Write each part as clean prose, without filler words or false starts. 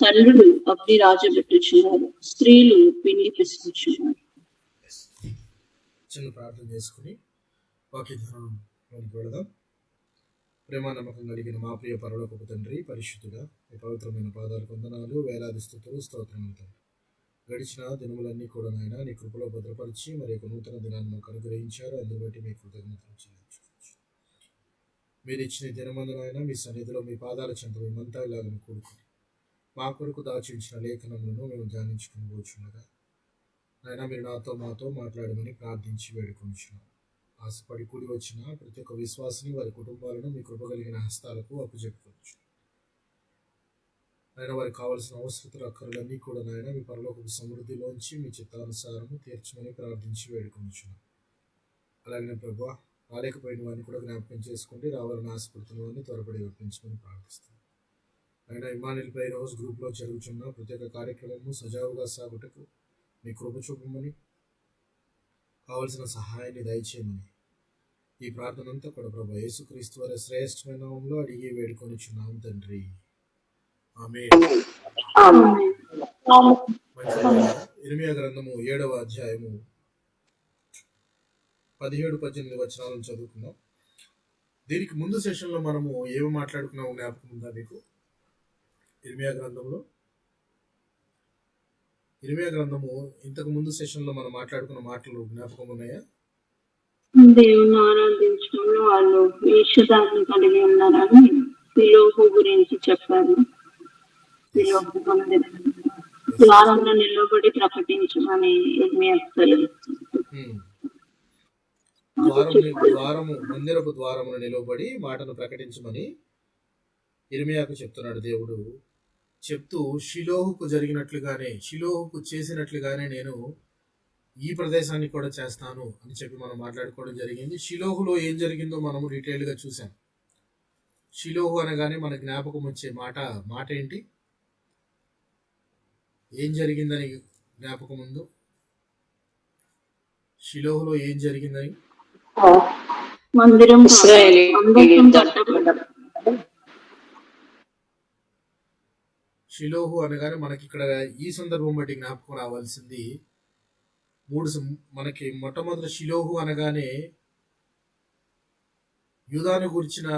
తల్లులు అగ్ని రాజబెట్టుచున్నారు, స్త్రీలు పిండి పిసుకుచున్నారు. చిన్న ప్రార్థన చేసుకుని వాక్యధారంలోకి వెళదాం. ప్రేమ నమ్మకం కలిగిన మా ప్రియ పరలోకపు తండ్రి, పరిశుద్ధుడా, మీ పవిత్రమైన పాదాలు వందనాలు, వేలాది స్తుతులు, స్తోత్రములు తండ్రి. గడిచిన దినములన్నీ కూడా నాయన నీ కృపలో భద్రపరిచి మరి ఒక నూతన దినాన్ని మాకు అనుగ్రహించారు. అందుని బట్టి మీ కృతజ్ఞతలు చెల్లించుకోవచ్చు. మీరు ఇచ్చిన దినమందు నాయన మీ సన్నిధిలో మీ పాదాల చెంత మేమంతా ఇలాగని కూడుకుని మా కొరకు దాచించిన లేఖనములను మేము ధ్యానించుకుని కూర్చుండగా నాయన మీరు నాతో మాతో మాట్లాడమని ప్రార్థించి వేడుకొంచున్నాం. ఆశపడి కూడి వచ్చిన ప్రతి ఒక్క విశ్వాసిని వారి కుటుంబాలను మీ కృప కలిగిన హస్తాలకు అప్పచెప్పుకోవచ్చు. ఆయన వారికి కావలసిన అవసరతలు అక్కర్లన్నీ కూడా నాయన మీ పరలోకపు సమృద్ధిలోంచి మీ చిత్తానుసారము తీర్చమని ప్రార్థించి వేడుకొంచున్నాం. అలాగే ప్రభు రాలేకపోయిన వారిని కూడా జ్ఞాపకం చేసుకోండి, రావాలని ఆశపడుతున్న వారిని త్వరపడి ఒప్పించమని ప్రార్థిస్తాం. ఆయన ఇమానుయేల్ ప్రేయర్ హౌస్ గ్రూప్లో జరుగుతున్న ప్రత్యేక కార్యక్రమము సజావుగా సాగుటకు మీ కృప చూపమని, కావలసిన సహాయాన్ని దయచేయమని ఈ ప్రార్థన అంతా కూడా ప్రభు యేసుక్రీస్తు వారి శ్రేష్టమైన నామములో అడిగి వేడుకొనిచున్నాం తండ్రి, ఆమేన్. ఇర్మీయా గ్రంథము 7వ అధ్యాయము 17-18 వచనాలను చదువుకుందాం. దీనికి ముందు సెషన్లో మనము ఏమి మాట్లాడుకున్నాము జ్ఞాపకం ఉందా మీకు? ఇర్మీయా గ్రంథము ఇంతకు ముందు సెషన్లో మనం మాట్లాడుకున్న మాటలు జ్ఞాపకం ఉన్నాయా? దేవుని ఆరాధించడంలో వాళ్ళు వేషధారణ కలిగి ఉన్నారని శిలోహు గురించి చెప్పారు. శిలోహు ద్వారంలో నిలబడి ప్రకటించమని మందిరపు ద్వారమును నిలబడి మాటను ప్రకటించమని ఇర్మీయాకు చెప్తున్నాడు. దేవుడు చెప్తూ షిలోహుకు జరిగినట్లుగానే, షిలోహుకు చేసినట్లుగానే నేను ఈ ప్రదేశాన్ని కూడా చేస్తాను అని చెప్పి మనం మాట్లాడుకోవడం జరిగింది. షిలోహులో ఏం జరిగిందో మనము డీటెయిల్గా చూసాం. షిలోహు అనగానే మన జ్ఞాపకం వచ్చే మాట ఏంటి? ఏం జరిగిందని జ్ఞాపకం ఉందో? షిలోహులో ఏం జరిగిందని? మందిరం షిలోహు అనగానే మనకి ఇక్కడ ఈ సందర్భం బట్టి జ్ఞాపకం రావాల్సింది మనకి మొట్టమొదటి షిలోహు అనగానే యూదాను గురించిన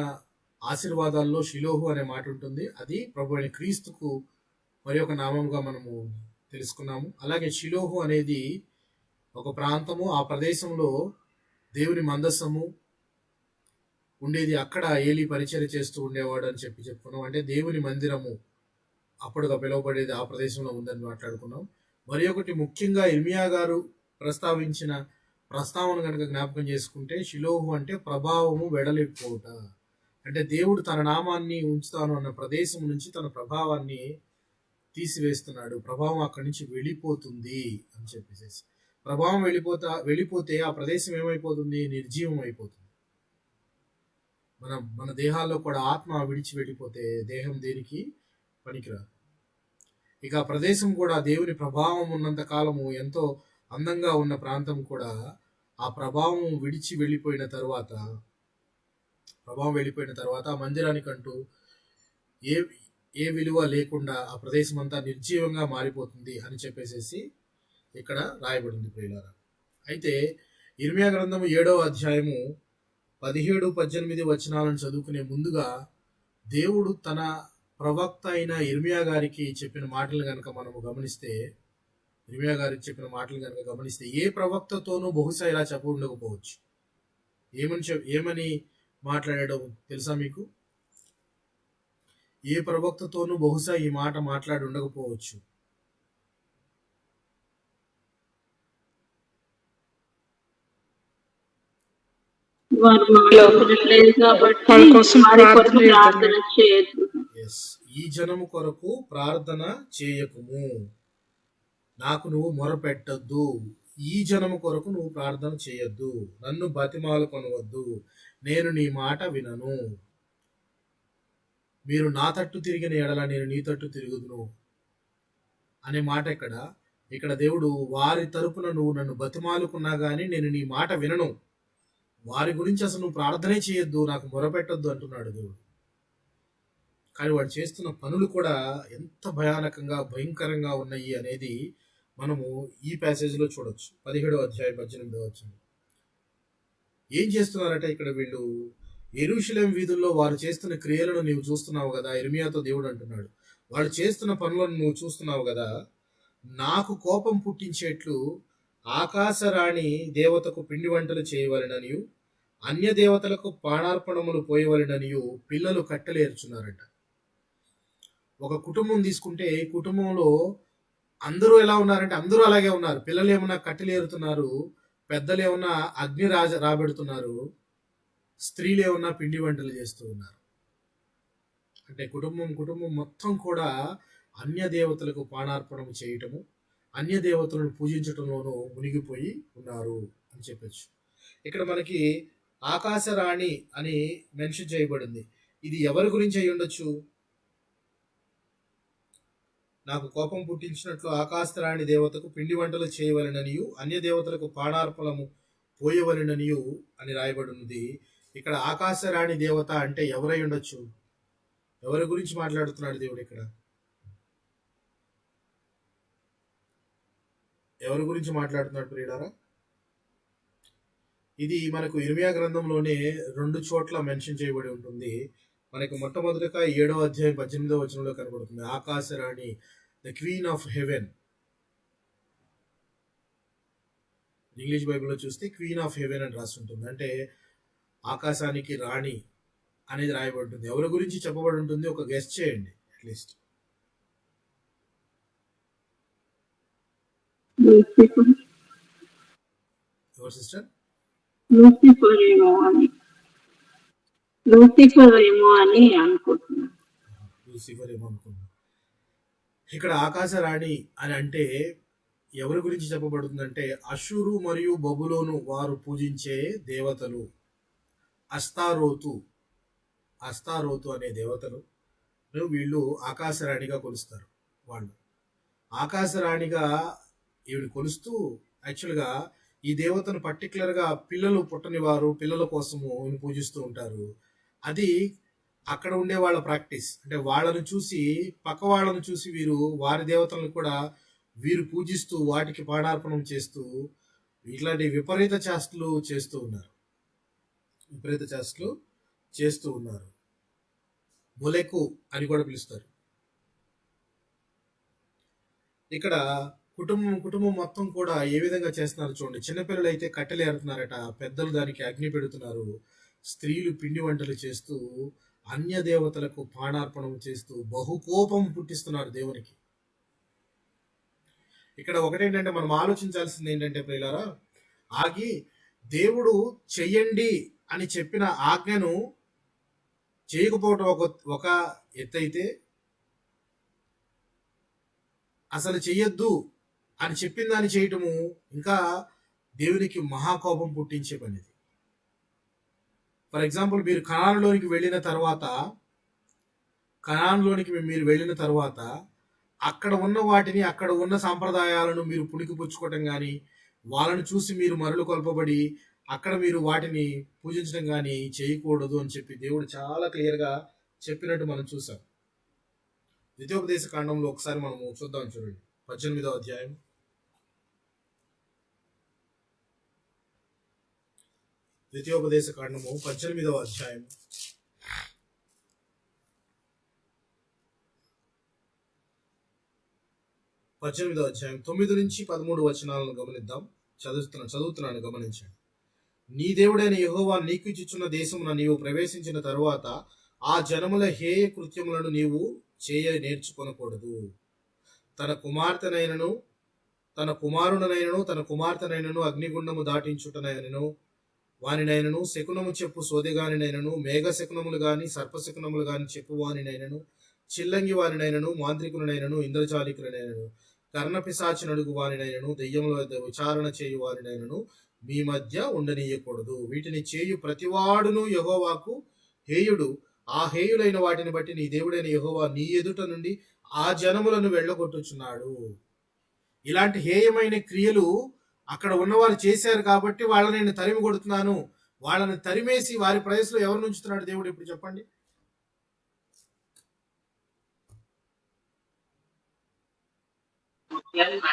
ఆశీర్వాదాల్లో షిలోహు అనే మాట ఉంటుంది. అది ప్రభు అయిన క్రీస్తుకు మరి ఒక నామంగా మనము తెలుసుకున్నాము. అలాగే షిలోహు అనేది ఒక ప్రాంతము, ఆ ప్రదేశంలో దేవుని మందస్సము ఉండేది. అక్కడ ఏలీ పరిచర్య చేస్తూ ఉండేవాడు అని చెప్పుకున్నాం. అంటే దేవుని మందిరము అప్పుడుగా పిలువబడేది ఆ ప్రదేశంలో ఉందని మాట్లాడుకున్నాం. మరి ఒకటి ముఖ్యంగా ఇర్మీయా గారు ప్రస్తావించిన ప్రస్తావన కనుక జ్ఞాపకం చేసుకుంటే, షిలోహు అంటే ప్రభావము వెడలిపోవుట. అంటే దేవుడు తన నామాన్ని ఉంచుతాను అన్న ప్రదేశం నుంచి తన ప్రభావాన్ని తీసివేస్తున్నాడు. ప్రభావం అక్కడి నుంచి వెళ్ళిపోతుంది అని చెప్పేసి, ప్రభావం వెళ్ళిపోతే ఆ ప్రదేశం ఏమైపోతుంది? నిర్జీవం అయిపోతుంది. మన దేహాల్లో కూడా ఆత్మ విడిచి వెళ్ళిపోతే దేహం దేనికి పనికిరాదు. ఇక ఆ ప్రదేశం కూడా దేవుని ప్రభావం ఉన్నంత కాలము ఎంతో అందంగా ఉన్న ప్రాంతం కూడా ఆ ప్రభావం వెళ్ళిపోయిన తర్వాత ఆ మందిరానికంటూ ఏ విలువ లేకుండా ఆ ప్రదేశం అంతా నిర్జీవంగా మారిపోతుంది అని చెప్పేసి ఇక్కడ రాయబడింది ప్రియులారా. అయితే ఇర్మీయా గ్రంథము 7వ అధ్యాయము 17-18 వచనాలను చదువుకునే ముందుగా దేవుడు తన ప్రవక్త అయిన ఇర్మీయా గారికి చెప్పిన మాటలు కనుక మనము గమనిస్తే, ఏ ప్రవక్తతోనూ బహుశా ఇలా చెప్ప ఉండకపోవచ్చు. ఏమని మాట్లాడడం తెలుసా మీకు? ఏ ప్రవక్తతోనూ బహుశా ఈ మాట మాట్లాడి ఉండకపోవచ్చు. ఈ జనము కొరకు ప్రార్థన చేయకుము, నాకు నువ్వు మొరపెట్టద్దు. ఈ జనము కొరకు నువ్వు ప్రార్థన చేయొద్దు, నన్ను బతిమాలు కొనవద్దు, నేను నీ మాట వినను. మీరు నా తట్టు తిరిగిన ఎడల నేను నీ తట్టు తిరుగుదును అనే మాట ఇక్కడ దేవుడు వారి తరపున నువ్వు నన్ను బతిమాలుకున్నా గానీ నేను నీ మాట వినను, వారి గురించి అసలు నువ్వు ప్రార్థనే చేయొద్దు, నాకు మొరపెట్టొద్దు అంటున్నాడు దేవుడు. కానీ వాడు చేస్తున్న పనులు కూడా ఎంత భయానకంగా భయంకరంగా ఉన్నాయి అనేది మనము ఈ ప్యాసేజ్లో చూడొచ్చు. 17వ అధ్యాయం 18వ వచనం. ఏం చేస్తున్నారంటే ఇక్కడ వీళ్ళు యెరూషలేం వీధుల్లో వారు చేస్తున్న క్రియలను నీవు చూస్తున్నావు కదా. ఇర్మియాతో దేవుడు అంటున్నాడు, వాళ్ళు చేస్తున్న పనులను నువ్వు చూస్తున్నావు కదా. నాకు కోపం పుట్టించేట్లు ఆకాశరాణి దేవతకు పిండి వంటలు చేయవలెననియు అన్య దేవతలకు పానార్పణములు పోయవలెననియు పిల్లలు కట్టెలేర్చున్నారట. ఒక కుటుంబం తీసుకుంటే కుటుంబంలో అందరూ ఎలా ఉన్నారంటే అందరూ అలాగే ఉన్నారు. పిల్లలు ఏమన్నా కట్టెలేరుతున్నారు, పెద్దలు ఏమన్నా అగ్ని రాబెడుతున్నారు, స్త్రీలు ఏమన్నా పిండి వంటలు చేస్తూ ఉన్నారు. అంటే కుటుంబం మొత్తం కూడా అన్య దేవతలకు పానార్పణం చేయటము, అన్య దేవతలను పూజించటంలోనూ మునిగిపోయి ఉన్నారు అని చెప్పచ్చు. ఇక్కడ మనకి ఆకాశరాణి అని మెన్షన్ చేయబడింది. ఇది ఎవరి గురించి అయి ఉండొచ్చు? నాకు కోపం పుట్టించినట్లు ఆకాశరాణి దేవతకు పిండి వంటలు చేయవలెననియు అన్య దేవతలకు పానార్పణము పోయవలెననియు అని రాయబడి ఉంది. ఇక్కడ ఆకాశరాణి దేవత అంటే ఎవరై ఉండొచ్చు? ఎవరి గురించి మాట్లాడుతున్నాడు దేవుడు ఇక్కడ? ఎవరి గురించి మాట్లాడుతున్నాడు ప్రియులారా? ఇది మనకు ఇర్మియా గ్రంథంలోనే 2 చోట్ల మెన్షన్ చేయబడి ఉంటుంది. మనకి మొట్టమొదటిగా 7వ అధ్యాయం 18వ వచనంలో కనబడుతుంది. ఆకాశరాణి, the queen of heaven. English బైబిల్లో చూస్తే క్వీన్ ఆఫ్ హెవెన్ అని రాసి ఉంటుంది. అంటే ఆకాశానికి రాణి అనేది రాయబడి ఉంటుంది. ఎవరి గురించి చెప్పబడి ఉంటుంది? ఒక గెస్ట్ చేయండి అట్లీస్ట్. ఎవరు సిస్టర్? లూసిఫర్ ఏమో అని అనుకుంటున్నాను. లూసిఫర్ ఏమో అనుకుంటున్నాను. ఇక్కడ ఆకాశరాణి అని అంటే ఎవరి గురించి చెప్పబడుతుందంటే అషూరు మరియు బబులోను వారు పూజించే దేవతలు. అస్తారోతు అనే దేవతలు వీళ్ళు ఆకాశరాణిగా కొలుస్తారు. వాళ్ళు ఆకాశరాణిగా ఈవిని కొలుస్తూ యాక్చువల్గా ఈ దేవతను పర్టికులర్గా పిల్లలు పుట్టని వారు పిల్లల కోసము పూజిస్తూ ఉంటారు. అది అక్కడ ఉండే వాళ్ళ ప్రాక్టీస్. అంటే వాళ్ళను చూసి పక్క వాళ్ళను చూసి వీరు వారి దేవతలను కూడా వీరు పూజిస్తూ వాటికి పాడార్పణం చేస్తూ ఇట్లాంటి విపరీత చేష్టలు చేస్తూ ఉన్నారు. మొలెకు అని కూడా పిలుస్తారు. ఇక్కడ కుటుంబం మొత్తం కూడా ఏ విధంగా చేస్తున్నారు చూడండి. చిన్నపిల్లలు అయితే కట్టెలు ఏరుతున్నారట, పెద్దలు దానికి అగ్ని పెడుతున్నారు, స్త్రీలు పిండి వంటలు చేస్తూ అన్య దేవతలకు పానార్పణం చేస్తూ బహుకోపం పుట్టిస్తున్నారు దేవునికి. ఇక్కడ ఒకటేంటంటే మనం ఆలోచించాల్సింది ఏంటంటే ప్రియులారా, ఆగి దేవుడు చెయ్యండి అని చెప్పిన ఆజ్ఞను చేయకపోవటం ఒక ఎత్తైతే, అసలు చెయ్యొద్దు అని చెప్పిన దాన్ని చేయటము ఇంకా దేవునికి మహాకోపం పుట్టించే పనిది. ఫర్ ఎగ్జాంపుల్, మీరు కనానులోనికి వెళ్ళిన తర్వాత అక్కడ ఉన్న వాటిని, అక్కడ ఉన్న సాంప్రదాయాలను మీరు పుణికిపుచ్చుకోవటం కానీ, వాళ్ళని చూసి మీరు మరలు కొల్పబడి అక్కడ మీరు వాటిని పూజించడం కానీ చేయకూడదు అని చెప్పి దేవుడు చాలా క్లియర్గా చెప్పినట్టు మనం చూసాం. ద్వితీయోపదేశ కాండంలో ఒకసారి మనము చూద్దాం. చూడండి 18వ అధ్యాయం. ద్వితీయోపదేశ కాండము 18వ అధ్యాయం 9 నుంచి 13 వచనాలను గమనిద్దాం. చదువుతున్నాను గమనించండి. నీ దేవుడైన యెహోవా నీకు ఇచ్చుచున్న దేశమున నీవు ప్రవేశించిన తరువాత ఆ జనముల హేయ కృత్యములను నీవు చేయ నేర్చుకొనకూడదు. తన కుమారుడనైనను తన కుమార్తెనైనను అగ్నిగుండము దాటించుటనైనను వానినైనను శకునము చెప్పు సోదెగానినైనను మేఘ శకునములు గాని సర్పశకునములు గాని చెప్పు వానినైనను చిల్లంగి వారినైనను మాంత్రికులనైనను ఇంద్రజాలికులనైనను కర్ణపిశాచి నడుగు వారినైనను దెయ్యముల వద్ద విచారణ చేయు వారినైనను మీ మధ్య ఉండనీయకూడదు. వీటిని చేయు ప్రతివాడును యెహోవాకు హేయుడు. ఆ హేయులైన వాటిని బట్టి నీ దేవుడైన యెహోవా నీ ఎదుట నుండి ఆ జనములను వెళ్ళగొట్టుచున్నాడు. ఇలాంటి హేయమైన క్రియలు అక్కడ ఉన్నవారు చేశారు కాబట్టి వాళ్ళని నేను తరిమి కొడుతున్నాను. వాళ్ళని తరిమేసి వారి ప్రదేశంలో ఎవరు ఉంచుతున్నాడు దేవుడు? ఇప్పుడు చెప్పండి.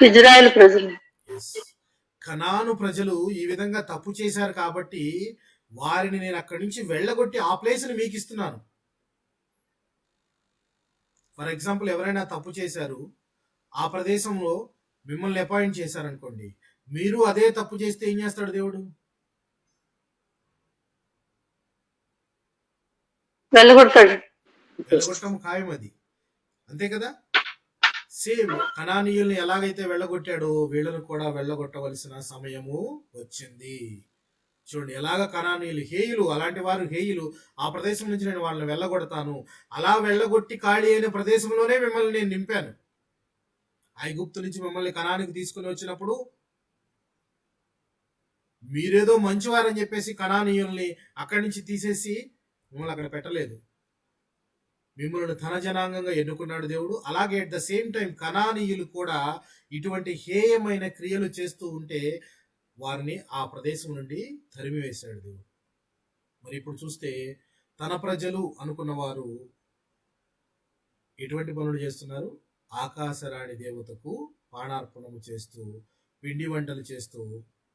ఇజ్రాయెల్ ప్రజలు. ఎస్, కనాను ప్రజలు ఈ విధంగా తప్పు చేశారు కాబట్టి వారిని నేను అక్కడి నుంచి వెళ్ళగొట్టి ఆ ప్లేస్ని మీకు ఇస్తున్నాను. ఫర్ ఎగ్జాంపుల్, ఎవరైనా తప్పు చేశారు, ఆ ప్రదేశంలో మిమ్మల్ని అపాయింట్ చేశారనుకోండి, మీరు అదే తప్పు చేస్తే ఏం చేస్తాడు దేవుడు? వెళ్ళగొడతాడు. వెళ్ళగొట్టడం ఖాయం అది, అంతే కదా. సేమ్ కనానీయుల్ని ఎలాగైతే వెళ్ళగొట్టాడో వీళ్ళను కూడా వెళ్ళగొట్టవలసిన సమయము వచ్చింది. చూడండి, ఎలాగ కనానీయులు హేయులు, అలాంటి వారు హేయులు, ఆ ప్రదేశం నుంచి నేను వాళ్ళని వెళ్ళగొడతాను, అలా వెళ్ళగొట్టి ఖాళీ అయిన ప్రదేశంలోనే మిమ్మల్ని నేను నింపాను. ఐగుప్తు నుంచి మిమ్మల్ని కనానికి తీసుకుని వచ్చినప్పుడు మీరేదో మంచివారని చెప్పేసి కనానీయుల్ని అక్కడి నుంచి తీసేసి మిమ్మల్ని అక్కడ పెట్టలేదు. మిమ్మల్ని ధన జనాంగంగా ఎన్నుకున్నాడు దేవుడు. అలాగే అట్ ద సేమ్ టైం కనానీయులు కూడా ఇటువంటి హేయమైన క్రియలు చేస్తూ ఉంటే వారిని ఆ ప్రదేశం నుండి తరిమివేశాడు దేవుడు. మరి ఇప్పుడు చూస్తే తన ప్రజలు అనుకున్న వారు ఎటువంటి పనులు చేస్తున్నారు? ఆకాశరాణి దేవతకు పానార్పణము చేస్తూ, పిండి వంటలు చేస్తూ,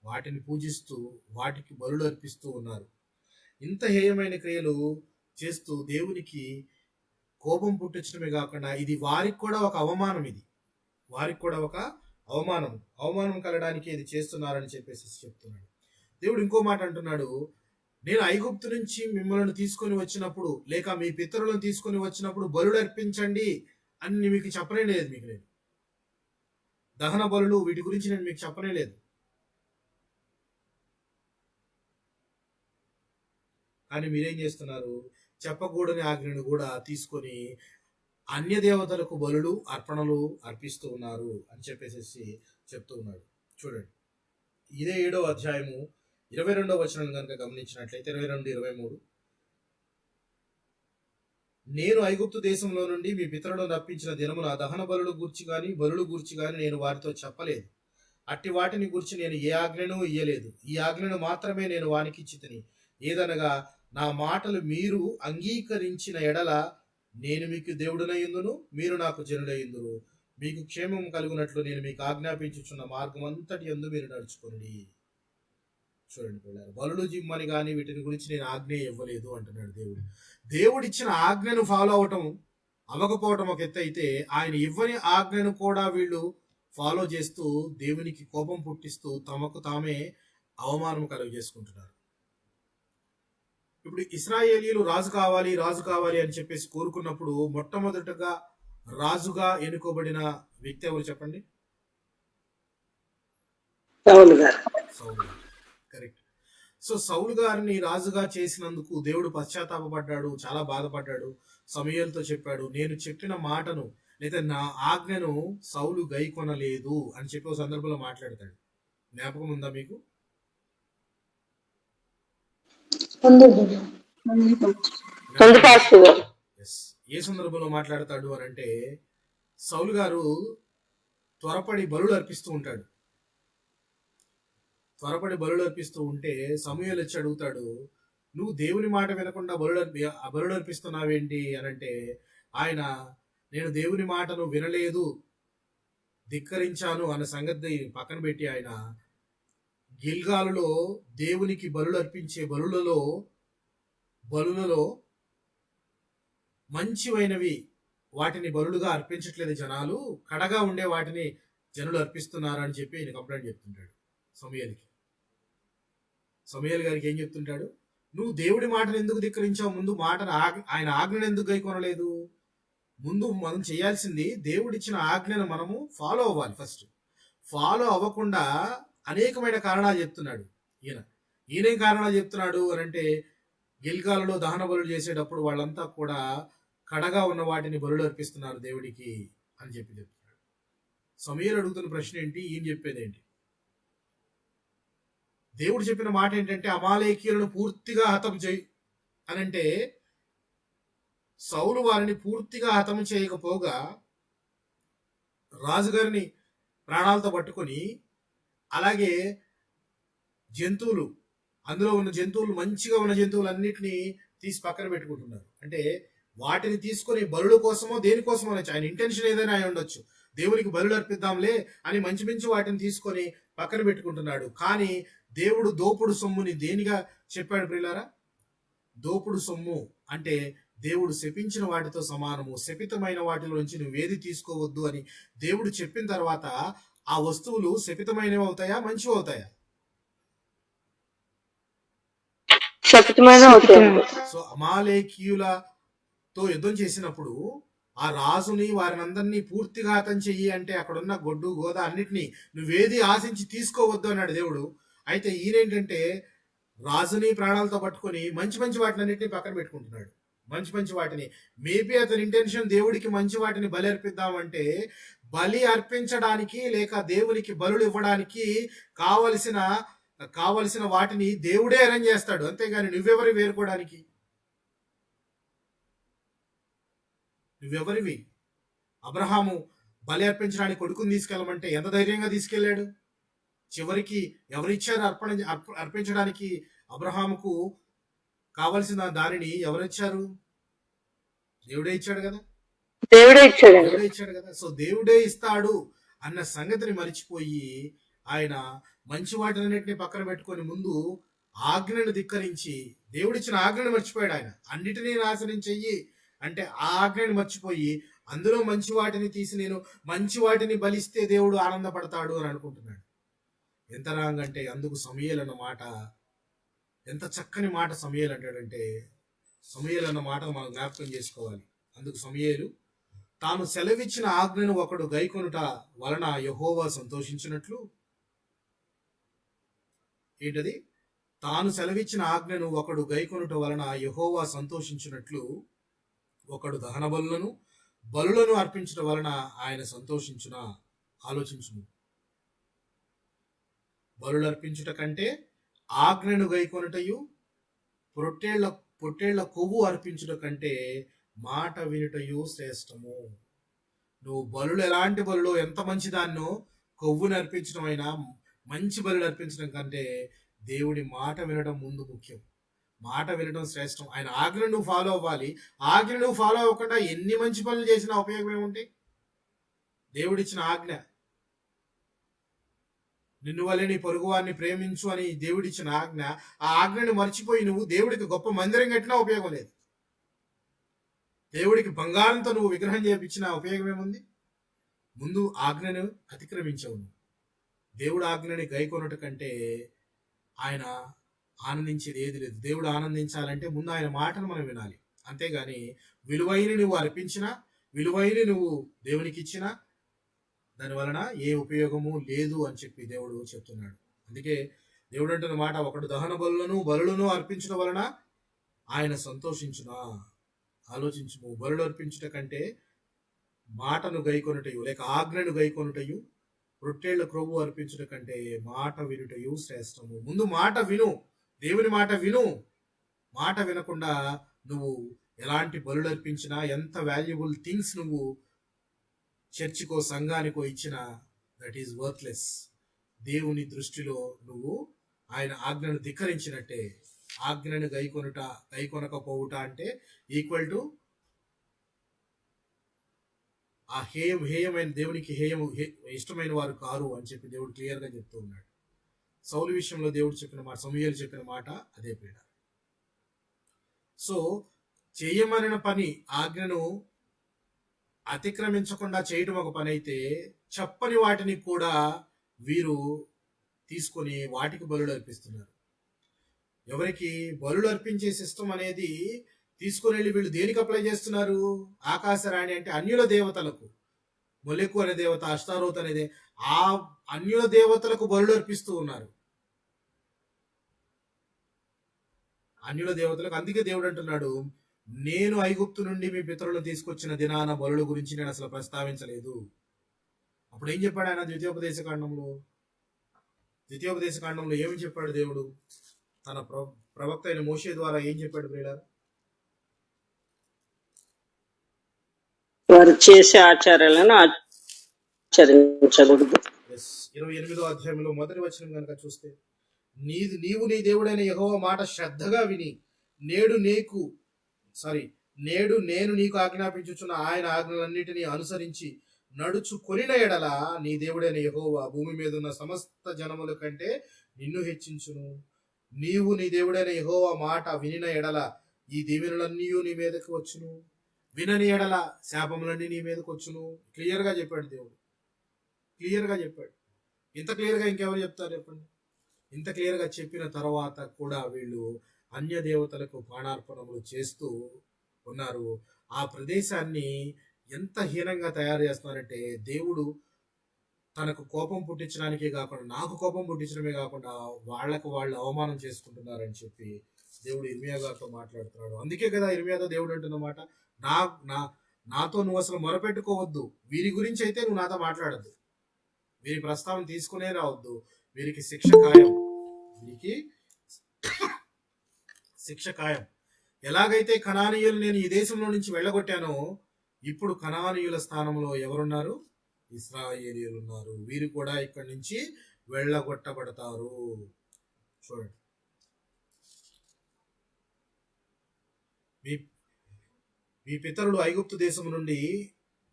వాటిని పూజిస్తూ, వాటికి బలులు అర్పిస్తూ ఉన్నారు. ఇంత హేయమైన క్రియలు చేస్తూ దేవునికి కోపం పుట్టించడమే కాకుండా ఇది వారికి కూడా ఒక అవమానం. ఇది వారికి కూడా ఒక అవమానం కలగడానికి ఇది చేస్తున్నారని చెప్పేసి చెప్తున్నాడు దేవుడు. ఇంకో మాట అంటున్నాడు, నేను ఐగుప్తు నుంచి మిమ్మల్ని తీసుకొని వచ్చినప్పుడు, లేక మీ పితరులను తీసుకొని వచ్చినప్పుడు బలులు అర్పించండి అని మీకు చెప్పనే లేదు. మీకు నేను దహన బలులు వీటి గురించి నేను మీకు చెప్పనే లేదు. కానీ మీరేం చేస్తున్నారు? చెప్పకూడని ఆజ్ఞను కూడా తీసుకొని అన్య దేవతలకు బలులు అర్పణలు అర్పిస్తూ ఉన్నారు అని చెప్పేసి చెప్తూ ఉన్నాడు. చూడండి, ఇదే 7వ అధ్యాయము 22వ వచనం కనుక గమనించినట్లయితే 22-23, నేను ఐగుప్తు దేశంలో నుండి మీ పితరులను రప్పించిన దినమున దహన బలులు గూర్చి గాని బలులు గూర్చి గాని నేను వారితో చెప్పలేదు. అట్టి వాటిని గురించి నేను ఏ ఆజ్ఞను ఇయ్యలేదు. ఈ ఆజ్ఞను మాత్రమే నేను వానికి ఇచ్చితిని. ఏదనగా, నా మాటలు మీరు అంగీకరించిన ఎడల నేను మీకు దేవుడునయ్యుందును, మీరు నాకు జనులయ్యుందురు. మీకు క్షేమం కలుగునట్లు నేను మీకు ఆజ్ఞాపించుచున్న మార్గం అంతటి యందు మీరు నడుచుకోండి. చూడండి పిల్లలు, బలులు జిమ్మని కానీ వీటిని గురించి నేను ఆజ్ఞ ఇవ్వలేదు అంటున్నాడు దేవుడు. దేవుడిచ్చిన ఆజ్ఞను ఫాలో అవ్వకపోవటం ఒక ఎత్తు అయితే, ఆయన ఇవ్వని ఆజ్ఞను కూడా వీళ్ళు ఫాలో చేస్తూ దేవునికి కోపం పుట్టిస్తూ తమకు తామే అవమానం కలుగజేసుకుంటున్నారు. ఇప్పుడు ఇశ్రాయేలీయులు రాజు కావాలి అని చెప్పేసి కోరుకున్నప్పుడు మొట్టమొదటగా రాజుగా ఎన్నుకోబడిన వ్యక్తి ఎవరు చెప్పండి? సౌలు గారు. కరెక్ట్. సో సౌలు గారిని రాజుగా చేసినందుకు దేవుడు పశ్చాత్తాపడ్డాడు, చాలా బాధపడ్డాడు. సమూయేలుతో చెప్పాడు, నేను చెప్పిన మాటను లేదా నా ఆజ్ఞను సౌలు గైకొనలేదు అని చెప్పి ఒక సందర్భంలో మాట్లాడతాడు. జ్ఞాపకం ఉందా మీకు? ఏ సందర్భంలో మాట్లాడతాడు అని అంటే, సౌలు గారు త్వరపడి బలులు అర్పిస్తూ ఉంటాడు. బలులు అర్పిస్తూ ఉంటే సమూయేలు వచ్చి అడుగుతాడు, నువ్వు దేవుని మాట వినకుండా బలులు అర్పిస్తున్నావేంటి అని అంటే, ఆయన నేను దేవుని మాటను వినలేదు, ధిక్కరించాను అన్న సంగతి పక్కన పెట్టి ఆయన గిల్గాలులో దేవునికి బలులు అర్పించే బలులలో మంచివైనవి వాటిని బలులుగా అర్పించట్లేదు జనాలు, కడగా ఉండే వాటిని జనులు అర్పిస్తున్నారు అని చెప్పి ఆయన కంప్లైంట్ చెప్తుంటాడు సమూయేలుకి. సమూయేలు గారికి ఏం చెప్తుంటాడు, నువ్వు దేవుడి మాటను ఎందుకు ధిక్కరించావు? ముందు ఆయన ఆజ్ఞను ఎందుకు గైకొనలేదు? ముందు మనం చేయాల్సింది దేవుడిచ్చిన ఆజ్ఞను మనము ఫాలో అవ్వాలి. ఫస్ట్ ఫాలో అవ్వకుండా అనేకమైన కారణాలు చెప్తున్నాడు ఈయనేం కారణాలు చెప్తున్నాడు అని అంటే, గిల్గాలులో దహన బలులు చేసేటప్పుడు వాళ్ళంతా కూడా కడగా ఉన్న వాటిని బలులు అర్పిస్తున్నారు దేవుడికి అని చెప్పి చెప్తున్నాడు. సమూయేలు అడుగుతున్న ప్రశ్న ఏంటి, ఈయన చెప్పేది ఏంటి? దేవుడు చెప్పిన మాట ఏంటంటే, అమాలేకీయులను పూర్తిగా హతం చేయి అని అంటే, సౌలు వారిని పూర్తిగా హతం చేయకపోగా రాజుగారిని ప్రాణాలతో పట్టుకొని, అలాగే జంతువులు, అందులో ఉన్న జంతువులు, మంచిగా ఉన్న జంతువులన్నిటినీ తీసి పక్కన పెట్టుకుంటున్నారు. అంటే వాటిని తీసుకొని బలుల కోసమో దేనికోసమో ఆయన ఇంటెన్షన్ ఏదైనా అయి ఉండొచ్చు. దేవునికి బలులు అర్పిద్దాంలే అని మంచి మంచి వాటిని తీసుకొని పక్కన పెట్టుకుంటున్నాడు. కానీ దేవుడు దోపుడు సొమ్ముని దేనిగా చెప్పాడు ప్రియులారా? దోపుడు సొమ్ము అంటే దేవుడు శపించిన వాటితో సమానము. శపితమైన వాటిలోంచి నువ్వేది తీసుకోవద్దు అని దేవుడు చెప్పిన తర్వాత ఆ వస్తువులు శపితమైనవి అవుతాయా, మంచివి అవుతాయా? శపితమైన అవుతాయండి. సో అమాలేకీయులతో యుద్ధం చేసినప్పుడు ఆ రాజుని వారినందరినీ పూర్తిగా హతం చెయ్యి అంటే అక్కడున్న గొడ్డు గోద అన్నిటినీ నువ్వేది ఆశించి తీసుకోవద్దు అన్నాడు దేవుడు. అయితే ఈయనేంటంటే రాజుని ప్రాణాలతో పట్టుకొని మంచి మంచి వాటిని అన్నిటిని పక్కన పెట్టుకుంటున్నాడు. మంచి మంచి వాటిని, మేబీ అతని ఇంటెన్షన్ దేవుడికి మంచి వాటిని బలి అర్పిద్దామంటే బలి అర్పించడానికి లేక దేవునికి బలులు ఇవ్వడానికి కావలసిన వాటిని దేవుడే అరేంజ్ చేస్తాడు, అంతేగాని నువ్వెవరి వేరుకోవడానికి? నువ్వెవరివి? అబ్రహాము బలి అర్పించడానికి కొడుకుని తీసుకెళ్ళమంటే ఎంత ధైర్యంగా తీసుకెళ్లాడు. చివరికి ఎవరిచ్చారు అర్పించడానికి? అబ్రహాముకు కావలసిన దానిని ఎవరిచ్చారు? దేవుడే ఇచ్చాడు కదా. దేవుడే ఇచ్చాడు కదా. సో దేవుడే ఇస్తాడు అన్న సంగతిని మరిచిపోయి ఆయన మంచి వాటినన్నింటినీ పక్కన పెట్టుకొని ముందు ఆజ్ఞను ధిక్కరించి దేవుడిచ్చిన ఆజ్ఞను మర్చిపోయాడు. ఆయన అన్నిటినీ నాశనం చెయ్యి అంటే ఆ ఆజ్ఞని మర్చిపోయి అందులో మంచి వాటిని తీసి నేను మంచి వాటిని బలిస్తే దేవుడు ఆనందపడతాడు అని అనుకుంటున్నాడు. ఎంత రాంగ్ అంటే అందుకు సమూయేలు అన్న మాట, ఎంత చక్కని మాట సమూయేలు అంటాడంటే, సమూయేలు అన్న మాట మనం జ్ఞాపకం చేసుకోవాలి. అందుకు సమూయేలు తాను సెలవిచ్చిన ఆజ్ఞను ఒకడు గైకొనుట వలన యెహోవా సంతోషించినట్లు, ఏంటది? తాను సెలవిచ్చిన ఆజ్ఞను ఒకడు గైకొనుట వలన యెహోవా సంతోషించినట్లు ఒకడు దహన బలులను అర్పించడం వలన ఆయన సంతోషించునా? ఆలోచించును. బలులు అర్పించుట కంటే ఆజ్ఞను గైకొనుటయు పొట్టేళ్ల కొవ్వు అర్పించుట కంటే మాట వినుటయు శ్రేష్టము. నువ్వు బలులు ఎలాంటి బలులు ఎంత మంచిదాన్నో కొవ్వుని అర్పించడం అయినా మంచి బలులు అర్పించడం కంటే దేవుడి మాట వినడం ముందు ముఖ్యం. మాట వినడం శ్రేష్టం. ఆయన ఆజ్ఞను నువ్వు ఫాలో అవ్వాలి. ఆజ్ఞను నువ్వు ఫాలో అవ్వకుండా ఎన్ని మంచి పనులు చేసినా ఉపయోగం ఏముంటాయి? దేవుడిచ్చిన ఆజ్ఞ, నిన్ను వలె నీ పొరుగువారిని ప్రేమించు అని దేవుడిచ్చిన ఆజ్ఞ, ఆ ఆజ్ఞను మర్చిపోయి నువ్వు దేవుడికి గొప్ప మందిరం కట్టినా ఉపయోగం లేదు. దేవుడికి బంగారంతో నువ్వు విగ్రహం చేపించిన ఉపయోగం ఏముంది? ముందు ఆజ్ఞను అతిక్రమించవు. దేవుడు ఆజ్ఞని గైకొనట కంటే ఆయన ఆనందించేది ఏది లేదు. దేవుడు ఆనందించాలంటే ముందు ఆయన మాటను మనం వినాలి. అంతేగాని విలువైన నువ్వు అర్పించినా, విలువైన నువ్వు దేవునికి ఇచ్చినా దాని వలన ఏ ఉపయోగము లేదు అని చెప్పి దేవుడు చెప్తున్నాడు. అందుకే దేవుడు అంటున్న మాట, ఒకడు దహన బలులను అర్పించడం వలన ఆయన సంతోషించునా? ఆలోచించుము. బలులు అర్పించుట కంటే మాటను గైకొనుటయు లేక ఆజ్ఞను గైకొనుటయు రొట్టెళ్ల క్రొవ్వు అర్పించుట కంటే మాట వినుటయు శ్రేష్టము. ముందు మాట విను, దేవుని మాట విను. మాట వినకుండా నువ్వు ఎలాంటి బలులు అర్పించినా, ఎంత వాల్యుబుల్ థింగ్స్ నువ్వు చర్చికో సంఘానికో ఇచ్చినా దట్ ఈజ్ వర్త్లెస్. దేవుని దృష్టిలో నువ్వు ఆయన ఆజ్ఞను ధిక్కరించినట్టే. ఆజ్ఞను గైకొనకపోవుట అంటే ఈక్వల్ టు ఆ హేయమైన దేవునికి ఇష్టమైన వారు కారు అని చెప్పి దేవుడు క్లియర్ గా చెప్తూ ఉన్నాడు. సౌలు విషయంలో దేవుడు చెప్పిన మాట, సమూయేలు చెప్పిన మాట అదే పీడ. సో చేయమనిన పని, ఆజ్ఞను అతిక్రమించకుండా చేయడం ఒక పని అయితే, చెప్పని వాటిని కూడా వీరు తీసుకొని వాటికి బలులు అర్పిస్తున్నారు. ఎవరికి బలులు అర్పించే సిస్టమ్ అనేది తీసుకుని వెళ్ళి వీళ్ళు దేనికి అప్లై చేస్తున్నారు? ఆకాశరాణి అంటే అన్యుల దేవతలకు, మొలెకు అనే దేవత, అష్టారోత్ అనేది ఆ అన్యుల దేవతలకు బలులు అర్పిస్తూ ఉన్నారు. అన్యుల దేవతలకు. అందుకే దేవుడు అంటున్నాడు, నేను ఐగుప్తు నుండి మీ పితరులను తీసుకొచ్చిన దినాన బలుల గురించి నేను అసలు ప్రస్తావించలేదు. అప్పుడు ఏం చెప్పాడు ఆయన? ద్వితీయోపదేశ కాండంలో ఏమి చెప్పాడు దేవుడు? తన ప్రవక్త అయిన మోషే ద్వారా ఏం చెప్పాడు ప్రియులారా? వారు చేసే ఆచారాలను ఆచరించకూడదు. 28వ అధ్యాయంలో మొదటి వచనం కనుక చూస్తే, నీవు నీ దేవుడైన యెహోవా మాట శ్రద్ధగా విని నేడు నేను నీకు ఆజ్ఞాపించుచున్న ఆయన ఆజ్ఞలన్నిటినీ అనుసరించి నడుచు కొనిన ఎడల నీ దేవుడైన యెహోవా భూమి మీద ఉన్న సమస్త జనముల కంటే నిన్ను హెచ్చించును. నీవు నీ దేవుడైన యెహోవా మాట వినిన ఎడల ఈ దీవెనలన్నీ నీ మీదకి వచ్చును, వినని ఎడల శాపములన్నీ నీ మీదకి వచ్చును. క్లియర్ గా చెప్పాడు దేవుడు, క్లియర్ గా చెప్పాడు. ఇంత క్లియర్ గా ఇంకెవరు చెప్తారు చెప్పండి? ఇంత క్లియర్ గా చెప్పిన తర్వాత కూడా వీళ్ళు అన్య దేవతలకు ప్రాణార్పణములు చేస్తూ ఉన్నారు. ఆ ప్రదేశాన్ని ఎంత హీనంగా తయారు చేస్తున్నారంటే, దేవుడు తనకు కోపం పుట్టించడానికే కాకుండా, నాకు కోపం పుట్టించడమే కాకుండా వాళ్ళకు వాళ్ళు అవమానం చేసుకుంటున్నారని చెప్పి దేవుడు ఇర్మియా గారితో మాట్లాడుతున్నాడు. అందుకే కదా ఇర్మియాతో దేవుడు అంటున్నమాట, నా నా నాతో నువ్వు అసలు మొరపెట్టుకోవద్దు, వీరి గురించి అయితే నువ్వు నాతో మాట్లాడద్దు, వీరి ప్రస్తావన తీసుకునే రావద్దు, వీరికి శిక్ష ఖాయం, వీరికి శిక్ష ఖాయం. ఎలాగైతే కనానీయులు నేను ఈ దేశంలో నుంచి వెళ్ళగొట్టానో, ఇప్పుడు కనానీయుల స్థానంలో ఎవరున్నారు? ఇశ్రాయేలీయులు ఉన్నారు. వీరు కూడా ఇక్కడి నుంచి వెళ్ళగొట్టబడతారు. చూడండి, మీ పితరులు ఐగుప్తు దేశం నుండి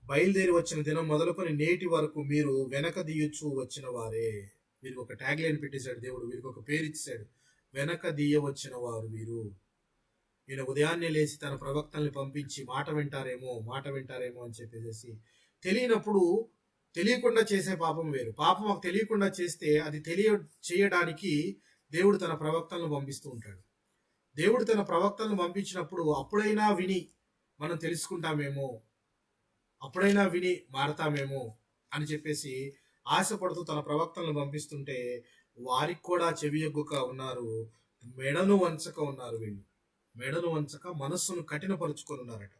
బయలుదేరి వచ్చిన దినం మొదలుకొని నేటి వరకు మీరు వెనక దియ్యొచ్చు వచ్చిన వారే. వీరికి ఒక ట్యాగ్ లైన్ పెట్టేశాడు దేవుడు, వీరికి ఒక పేరు ఇచ్చాడు, వెనక దియ్య వచ్చిన వారు వీరు. ఈయన ఉదయాన్నే లేచి తన ప్రవక్తల్ని పంపించి మాట వింటారేమో అని చెప్పేసి, తెలియనప్పుడు తెలియకుండా చేసే పాపం వేరు. పాపం మాకు తెలియకుండా చేస్తే అది చేయడానికి దేవుడు తన ప్రవక్తలను పంపిస్తూ ఉంటాడు. దేవుడు తన ప్రవక్తలను పంపించినప్పుడు అప్పుడైనా విని మనం తెలుసుకుంటామేమో, అప్పుడైనా విని మారతామేమో అని చెప్పేసి ఆశపడుతూ తన ప్రవక్తలను పంపిస్తుంటే, వారికి కూడా చెవియొగ్గుక ఉన్నారు, మెడను వంచక ఉన్నారు. వీళ్ళు మెడను వంచక మనస్సును కఠినపరుచుకొని ఉన్నారట.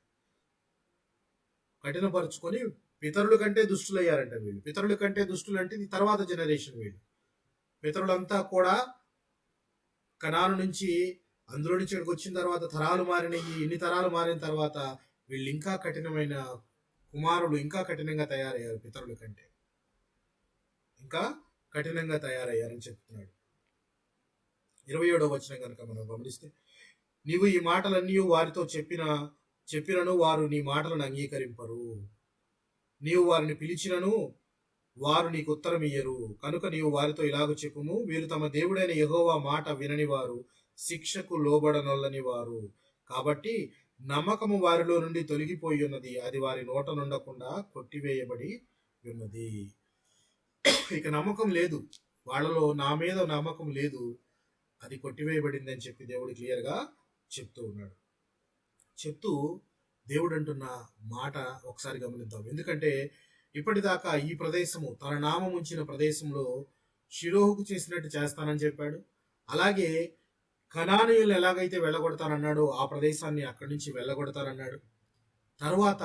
కఠినపరుచుకొని పితరుల కంటే దుష్టులయ్యారంట వీళ్ళు. పితరుల కంటే దుష్టులు అంటే ఇది తర్వాత జనరేషన్. వీళ్ళు పితరులంతా కూడా కనాను నుంచి అందులో నుంచి ఇక్కడికి వచ్చిన తర్వాత తరాలు మారినాయి. ఇన్ని తరాలు మారిన తర్వాత వీళ్ళు ఇంకా కఠినమైన కుమారులు, ఇంకా కఠినంగా తయారయ్యారు, పితరుల కంటే ఇంకా కఠినంగా తయారయ్యారని చెప్తున్నాడు. 27వ వచనం కనుక మనం గమనిస్తే, నీవు ఈ మాటలన్నీ వారితో చెప్పినను వారు నీ మాటలను అంగీకరింపరు, నీవు వారిని పిలిచినను వారు నీకు ఉత్తరం ఇయ్యరు. కనుక నీవు వారితో ఇలాగ చెప్పుము, వీరు తమ దేవుడైన యెహోవా మాట వినని వారు, శిక్షకు లోబడనొల్లని వారు. కాబట్టి నమ్మకము వారిలో నుండి తొలగిపోయి ఉన్నది, అది వారి నోట నుండకుండా కొట్టివేయబడి ఉన్నది. ఇక నమ్మకం లేదు వాళ్ళలో, నా మీద నమ్మకం లేదు, అది కొట్టివేయబడింది అని చెప్పి దేవుడు క్లియర్ గా చెప్తూ ఉన్నాడు. చెప్తూ దేవుడు అంటున్న మాట ఒకసారి గమనిద్దాం. ఎందుకంటే ఇప్పటిదాకా ఈ ప్రదేశము, తన నామం ఉంచిన ప్రదేశంలో షిలోహుకు చేసినట్టు చేస్తానని చెప్పాడు. అలాగే కనానీయులు ఎలాగైతే వెళ్ళగొడతానన్నాడో ఆ ప్రదేశాన్ని అక్కడి నుంచి వెళ్ళగొడతానన్నాడు. తర్వాత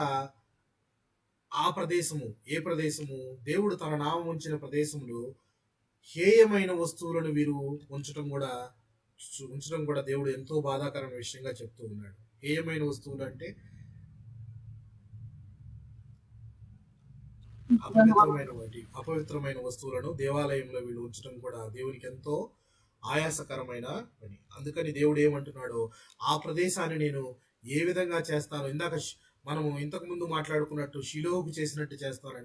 ఆ ప్రదేశము, ఏ ప్రదేశము? దేవుడు తన నామం ఉంచిన ప్రదేశంలో హేయమైన వస్తువులను వీరు ఉంచడం కూడా దేవుడు ఎంతో బాధాకరమైన విషయంగా చెప్తూ ఉన్నాడు. హేయమైన వస్తువులు అంటే అపవిత్రమైన వస్తువులను దేవాలయంలో వీళ్ళు ఉంచడం కూడా దేవునికి ఎంతో ఆయాసకరమైన పని. అందుకని దేవుడు ఏమంటున్నాడో, ఆ ప్రదేశాన్ని నేను ఏ విధంగా చేస్తాను, మనము ఇంతకు ముందు మాట్లాడుకున్నట్టు షిలోహుకు చేసినట్టు చేస్తాను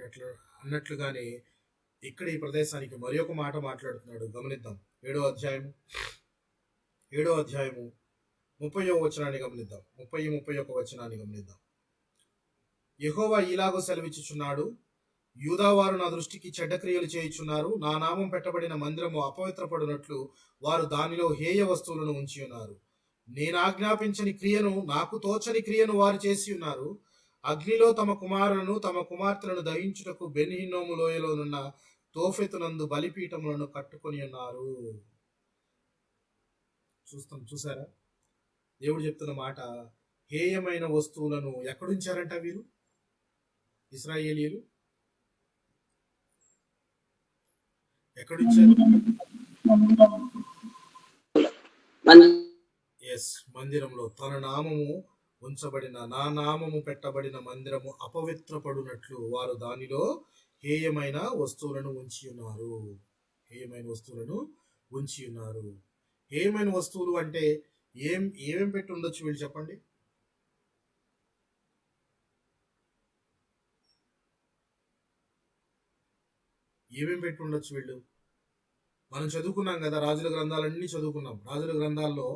అన్నట్లుగానే ఇక్కడ ఈ ప్రదేశానికి మరి ఒక మాట మాట్లాడుతున్నాడు. గమనిద్దాం. 7వ అధ్యాయము 30వ వచనాన్ని గమనిద్దాం. 30-31 వచనాన్ని గమనిద్దాం. యెహోవా ఇలాగో సెలవిచ్చుచున్నాడు, యూదావారు నా దృష్టికి చెడ్డ క్రియలు చేయుచున్నారు, నా నామం పెట్టబడిన మందిరము అపవిత్రపడినట్లు వారు దానిలో హేయ వస్తువులను ఉంచి ఉన్నారు. నేను ఆజ్ఞాపించని క్రియను, నాకు తోచని క్రియను వారు చేసి ఉన్నారు. అగ్నిలో తమ కుమారులను తమ కుమార్తెలను దహించుటకు బెన్ హిన్నోము లోయలోనున్న తోఫెతునందు బలిపీఠములను కట్టుకొని ఉన్నారు. చూసారా దేవుడు చెప్తున్న మాట? హేయమైన వస్తువులను ఎక్కడుంచారంట వీరు, ఇశ్రాయేలీయులు? ఎక్కడుంచారు? మందిరంలో. తన నామము ఉంచబడిన, నా నామము పెట్టబడిన మందిరము అపవిత్రపడునట్లు వారు దానిలో హేయమైన వస్తువులను ఉంచి ఉన్నారు. హేయమైన వస్తువులను ఉంచి ఉన్నారు. హేయమైన వస్తువులు అంటే ఏమేం పెట్టి ఉండొచ్చు వీళ్ళు చెప్పండి? ఏమేం పెట్టి ఉండొచ్చు వీళ్ళు? మనం చదువుకున్నాం కదా, రాజుల గ్రంథాలన్నీ చదువుకున్నాం. రాజుల గ్రంథాల్లో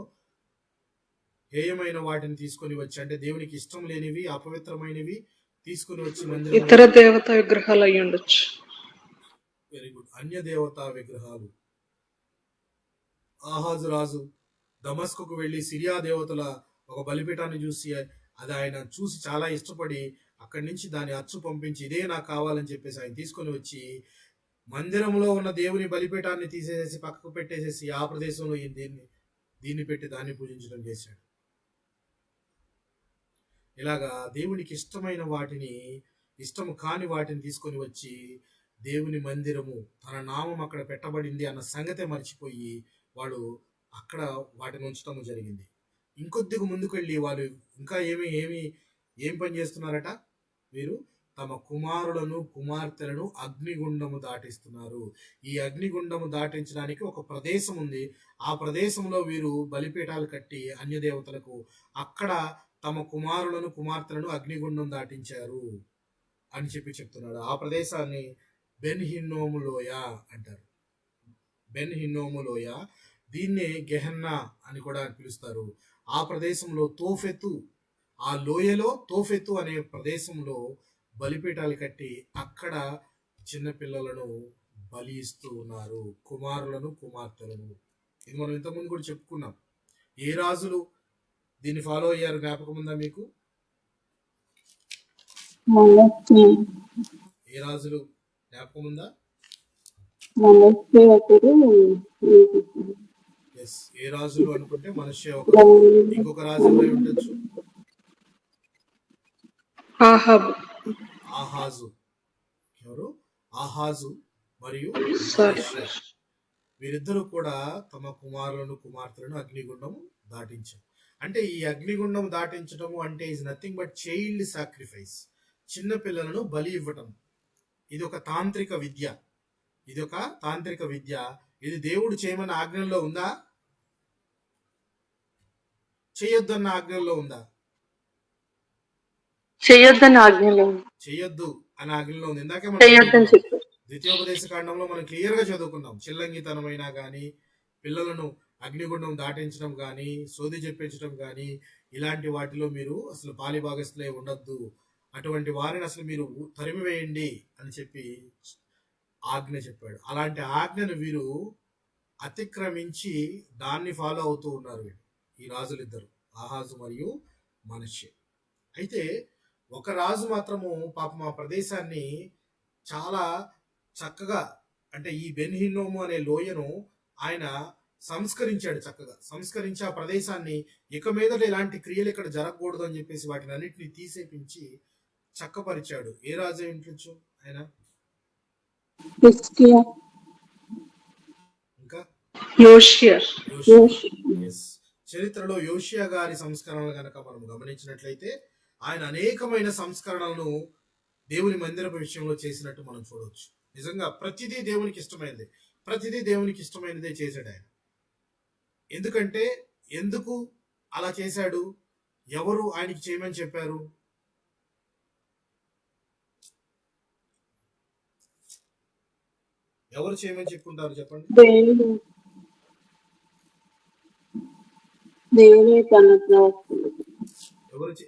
హేయమైన వాటిని తీసుకొని వచ్చి, అంటే దేవునికి ఇష్టం లేనివి, అపవిత్రమైనవి తీసుకొని వచ్చి మందిరంలో ఇతర దేవతా విగ్రహాలు అయి ఉండొచ్చు. వెరీ గుడ్, అన్య దేవతా విగ్రహాలు. ఆహాజు రాజు దమస్కుకు వెళ్లి సిరియా దేవతల ఒక బలిపీఠాన్ని చూసి, అది ఆయన చూసి చాలా ఇష్టపడి అక్కడి నుంచి దాని అచ్చు పంపించి ఇదే నాకు కావాలని చెప్పేసి ఆయన తీసుకొని వచ్చి మందిరంలో ఉన్న దేవుని బలిపీఠాన్ని తీసేసి పక్కకు పెట్టేసేసి ఆ ప్రదేశంలో దీన్ని పెట్టి దాన్ని పూజించడం చేశాడు. ఇలాగా దేవునికి ఇష్టమైన వాటిని, ఇష్టం కాని వాటిని తీసుకొని వచ్చి దేవుని మందిరము, తన నామం అక్కడ పెట్టబడింది అన్న సంగతే మర్చిపోయి వాళ్ళు అక్కడ వాటిని ఉంచడం జరిగింది. ఇంకొద్దిగా ముందుకు వెళ్ళి వాళ్ళు ఇంకా ఏం పని చేస్తున్నారట? వీరు తమ కుమారులను కుమార్తెలను అగ్నిగుండము దాటిస్తున్నారు. ఈ అగ్నిగుండము దాటించడానికి ఒక ప్రదేశం ఉంది. ఆ ప్రదేశంలో వీరు బలిపీఠాలు కట్టి అన్య దేవతలకు అక్కడ తమ కుమారులను కుమార్తెలను అగ్నిగుండం దాటించారు అని చెప్తున్నాడు. ఆ ప్రదేశాన్ని బెన్ హిన్నోము లోయ అంటారు. బెన్ హిన్నోము లోయ, దీన్నే గెహన్నా అని కూడా పిలుస్తారు. ఆ ప్రదేశంలో తోఫెతు, ఆ లోయలో తోఫెతు అనే ప్రదేశంలో బలిపీఠాలు కట్టి అక్కడ చిన్న పిల్లలను బలి ఇస్తూ ఉన్నారు, కుమారులను కుమార్తెలను. ఇది మనం ఇంతకుముందు కూడా చెప్పుకున్నాం. ఏ రాజులు దీన్ని ఫాలో అయ్యారు జ్ఞాపకం ఉందా మీకు? ఏ రాజులు జ్ఞాపకం ఉందా? ఎస్, ఏ రాజులు అనుకుంటే మనష్య ఒకరు. ఇంకొక రాజు ఎవరై ఉండొచ్చు? ఆహాజు. ఎవరు? ఆహాజు మరియు వీరిద్దరూ కూడా తమ కుమారులను కుమార్తెలను అగ్నిగుండము దాటించారు. అంటే ఈ అగ్నిగుండం దాటించడము అంటే is nothing but child sacrifice, చిన్న పిల్లలను బలి ఇవ్వటం. ఇది ఒక తాంత్రిక విద్య. ఇది దేవుడు చేయమన్న ఆజ్ఞల్లో ఉందా? చేయొద్దన్న ఆజ్ఞల్లో ఉందా? చెయ్యొద్దు అనే ఆజ్ఞలో ఉంది. ఇందాకే మనం ద్వితీయోపదేశ కాండంలో మనం క్లియర్ గా చదువుకున్నాం. చిల్లంగితనమైనా గాని, పిల్లలను అగ్నిగుండం దాటించడం గాని, సోది చెప్పించడం గాని, ఇలాంటి వాటిలో మీరు అసలు పాలిభాగస్తులే ఉండొద్దు, అటువంటి వారిని అసలు మీరు తరిమివేయండి అని చెప్పి ఆజ్ఞ చెప్పాడు. అలాంటి ఆజ్ఞను వీరు అతిక్రమించి దాన్ని ఫాలో అవుతూ ఉన్నారు వీళ్ళు, ఈ రాజులిద్దరు, ఆహాజు మరియు మనష్షే. అయితే ఒక రాజు మాత్రము పాపం ఆ ప్రదేశాన్ని చాలా చక్కగా, అంటే ఈ బెన్ హిన్నోము అనే లోయను ఆయన సంస్కరించాడు. చక్కగా సంస్కరించి ఆ ప్రదేశాన్ని ఇక మీదట ఇలాంటి క్రియలు ఇక్కడ జరగకూడదు అని చెప్పేసి వాటిని అన్నిటిని తీసేపించి చక్కపరిచాడు. ఏ రాజు ఏంటొచ్చు ఆయన? ఇంకా చరిత్రలో యోషియా గారి సంస్కరణలు కనుక మనం గమనించినట్లయితే ఆయన అనేకమైన సంస్కరణలను దేవుని మందిరపు విషయంలో చేసినట్టు మనం చూడవచ్చు. నిజంగా ప్రతిదీ దేవునికి ఇష్టమైనదే చేశాడు ఆయన. ఎందుకు అలా చేశాడు? ఎవరు ఆయనకి చేయమని చెప్పారు? ఎవరు చేయమని చెప్పుకుంటారు చెప్పండి?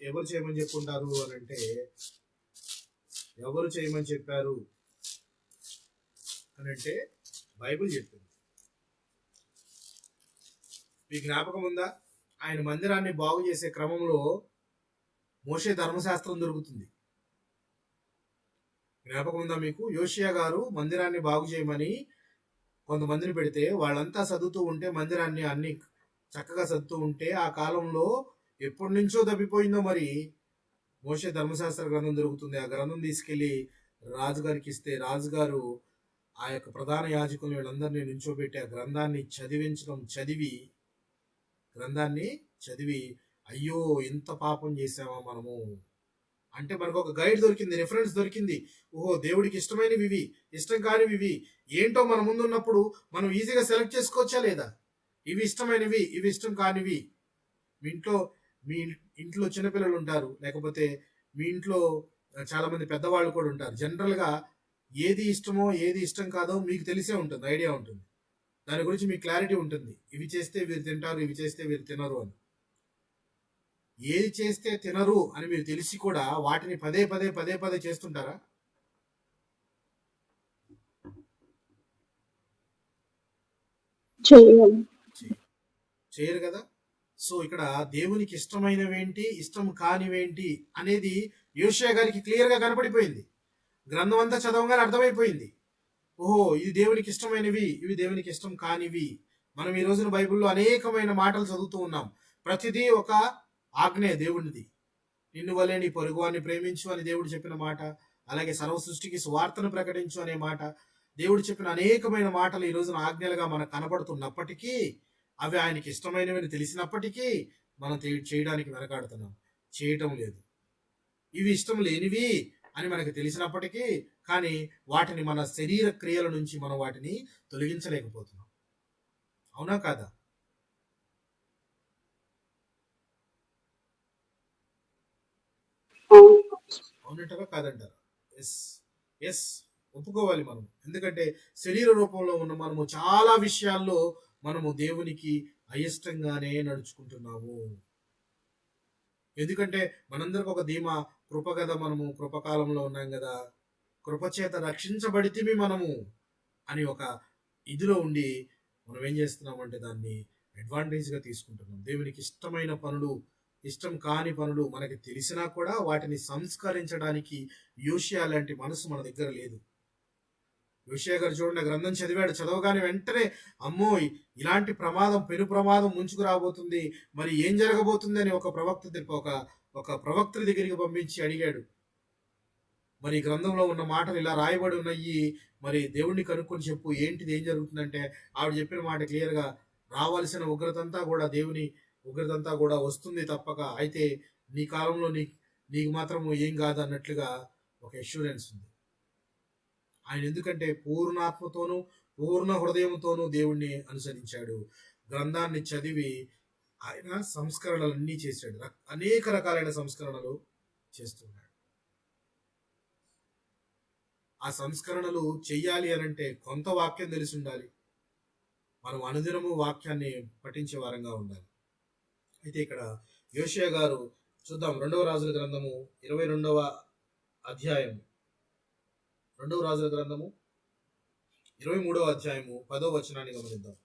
ఎవరు చేయమని చెప్పుకుంటారు అని అంటే, ఎవరు చేయమని చెప్పారు అని అంటే బైబిల్ చెప్పింది. మీ జ్ఞాపకం ఉందా? ఆయన మందిరాన్ని బాగు చేసే క్రమంలో మోషే ధర్మశాస్త్రం దొరుకుతుంది. జ్ఞాపకం ఉందా మీకు? యోషియా గారు మందిరాన్ని బాగు చేయమని కొంతమందిని పెడితే వాళ్ళంతా చదువుతూ ఉంటే, మందిరాన్ని అన్ని చక్కగా చదువుతూ ఉంటే, ఆ కాలంలో ఎప్పటి నుంచో తప్పిపోయిందో మరి మోషే ధర్మశాస్త్ర గ్రంథం దొరుకుతుంది. ఆ గ్రంథం తీసుకెళ్లి రాజుగారికి ఇస్తే రాజుగారు ఆ యొక్క ప్రధాన యాజకులు వీళ్ళందరినీ నుంచోబెట్టి ఆ గ్రంథాన్ని చదివి అయ్యో ఇంత పాపం చేసామా మనము అంటే మనకు ఒక గైడ్ దొరికింది, రిఫరెన్స్ దొరికింది. ఓహో, దేవుడికి ఇష్టమైనవి ఇవి, ఇష్టం కానివి ఇవి ఏంటో మన ముందు ఉన్నప్పుడు మనం ఈజీగా సెలెక్ట్ చేసుకోవచ్చా లేదా? ఇవి ఇష్టమైనవి, ఇవి ఇష్టం కానివి. మీ ఇంట్లో చిన్నపిల్లలు ఉంటారు, లేకపోతే మీ ఇంట్లో చాలా మంది పెద్దవాళ్ళు కూడా ఉంటారు. జనరల్ గా ఏది ఇష్టమో ఏది ఇష్టం కాదో మీకు తెలిసే ఉంటుంది, ఐడియా ఉంటుంది. దాని గురించి మీకు క్లారిటీ ఉంటుంది. ఇవి చేస్తే వీరు తింటారు, ఇవి చేస్తే వీరు తినరు అని. ఏది చేస్తే తినరు అని మీరు తెలిసి కూడా వాటిని పదే పదే పదే పదే చేస్తుంటారా? చేయాలి. చేయరు కదా. సో ఇక్కడ దేవునికి ఇష్టమైనవేంటి, ఇష్టం కానివేంటి అనేది యోషియా గారికి క్లియర్ గా కనపడిపోయింది. గ్రంథం అంతా చదవగానే అర్థమైపోయింది. ఓహో, ఇది దేవునికి ఇష్టమైనవి, ఇవి దేవునికి ఇష్టం కానివి. మనం ఈ రోజున బైబిల్లో అనేకమైన మాటలు చదువుతూ ఉన్నాం. ప్రతిదీ ఒక ఆజ్ఞే దేవునిది. నిన్ను వలే నీ పొరుగువాన్ని ప్రేమించు అని దేవుడు చెప్పిన మాట, అలాగే సర్వ సృష్టికి సువార్తను ప్రకటించు అనే మాట, దేవుడు చెప్పిన అనేకమైన మాటలు ఈ రోజున ఆజ్ఞలుగా మనకు కనబడుతున్నప్పటికీ, అవి ఆయనకి ఇష్టమైనవని తెలిసినప్పటికీ మనం చేయడానికి వెనకాడుతున్నాం, చేయటం లేదు. ఇవి ఇష్టం లేనివి అని మనకు తెలిసినప్పటికీ కానీ వాటిని మన శరీర క్రియల నుంచి మనం వాటిని తొలగించలేకపోతున్నాం. అవునా కాదా? అవునంటారా కాదంటారా? ఎస్ ఎస్, ఒప్పుకోవాలి మనం. ఎందుకంటే శరీర రూపంలో ఉన్న మనము చాలా విషయాల్లో మనము దేవునికి అయిష్టంగానే నడుచుకుంటున్నాము. ఎందుకంటే మనందరికి ఒక ధీమా, కృప కదా, మనము కృపకాలంలో ఉన్నాం కదా, కృపచేత రక్షించబడితిమి మనము అని ఒక ఇదిలో ఉండి మనం ఏం చేస్తున్నామంటే దాన్ని అడ్వాంటేజ్గా తీసుకుంటున్నాం. దేవునికి ఇష్టమైన పనులు, ఇష్టం కాని పనులు మనకి తెలిసినా కూడా వాటిని సంస్కరించడానికి యోషియా లాంటి మనసు మన దగ్గర లేదు. యోషియా గారు చూడండి, గ్రంథం చదివాడు, చదవగానే వెంటనే అమ్మో ఇలాంటి ప్రమాదం, పెను ప్రమాదం ముంచుకు రాబోతుంది, మరి ఏం జరగబోతుంది అని ఒక ప్రవక్త దగ్గరికి పంపించి అడిగాడు. మరి గ్రంథంలో ఉన్న మాటలు ఇలా రాయబడి ఉన్నాయి, మరి దేవుణ్ణి కనుక్కొని చెప్పు, ఏంటిది, ఏం జరుగుతుందంటే ఆవిడ చెప్పిన మాట క్లియర్గా, రావాల్సిన ఉగ్రతంతా కూడా, దేవుని ఉగ్రతంతా కూడా వస్తుంది తప్పక, అయితే నీ కాలంలో నీకు మాత్రము ఏం కాదు అన్నట్లుగా ఒక అష్యూరెన్స్ ఉంది. ఆయన ఎందుకంటే పూర్ణాత్మతోనూ పూర్ణ హృదయంతోనూ దేవుణ్ణి అనుసరించాడు. గ్రంథాన్ని చదివి ఆయన సంస్కరణలన్నీ చేశాడు, అనేక రకాలైన సంస్కరణలు చేస్తున్నాడు. ఆ సంస్కరణలు చెయ్యాలి అనంటే కొంత వాక్యం తెలిసి ఉండాలి. మనం అనుదినము వాక్యాన్ని పఠించే వారంగా ఉండాలి. అయితే ఇక్కడ యోషియా గారు చూద్దాం, 2వ రాజుల గ్రంథము 22వ అధ్యాయము, 2వ రాజుల గ్రంథము 23వ అధ్యాయము 10వ వచనాన్ని గమనిద్దాం.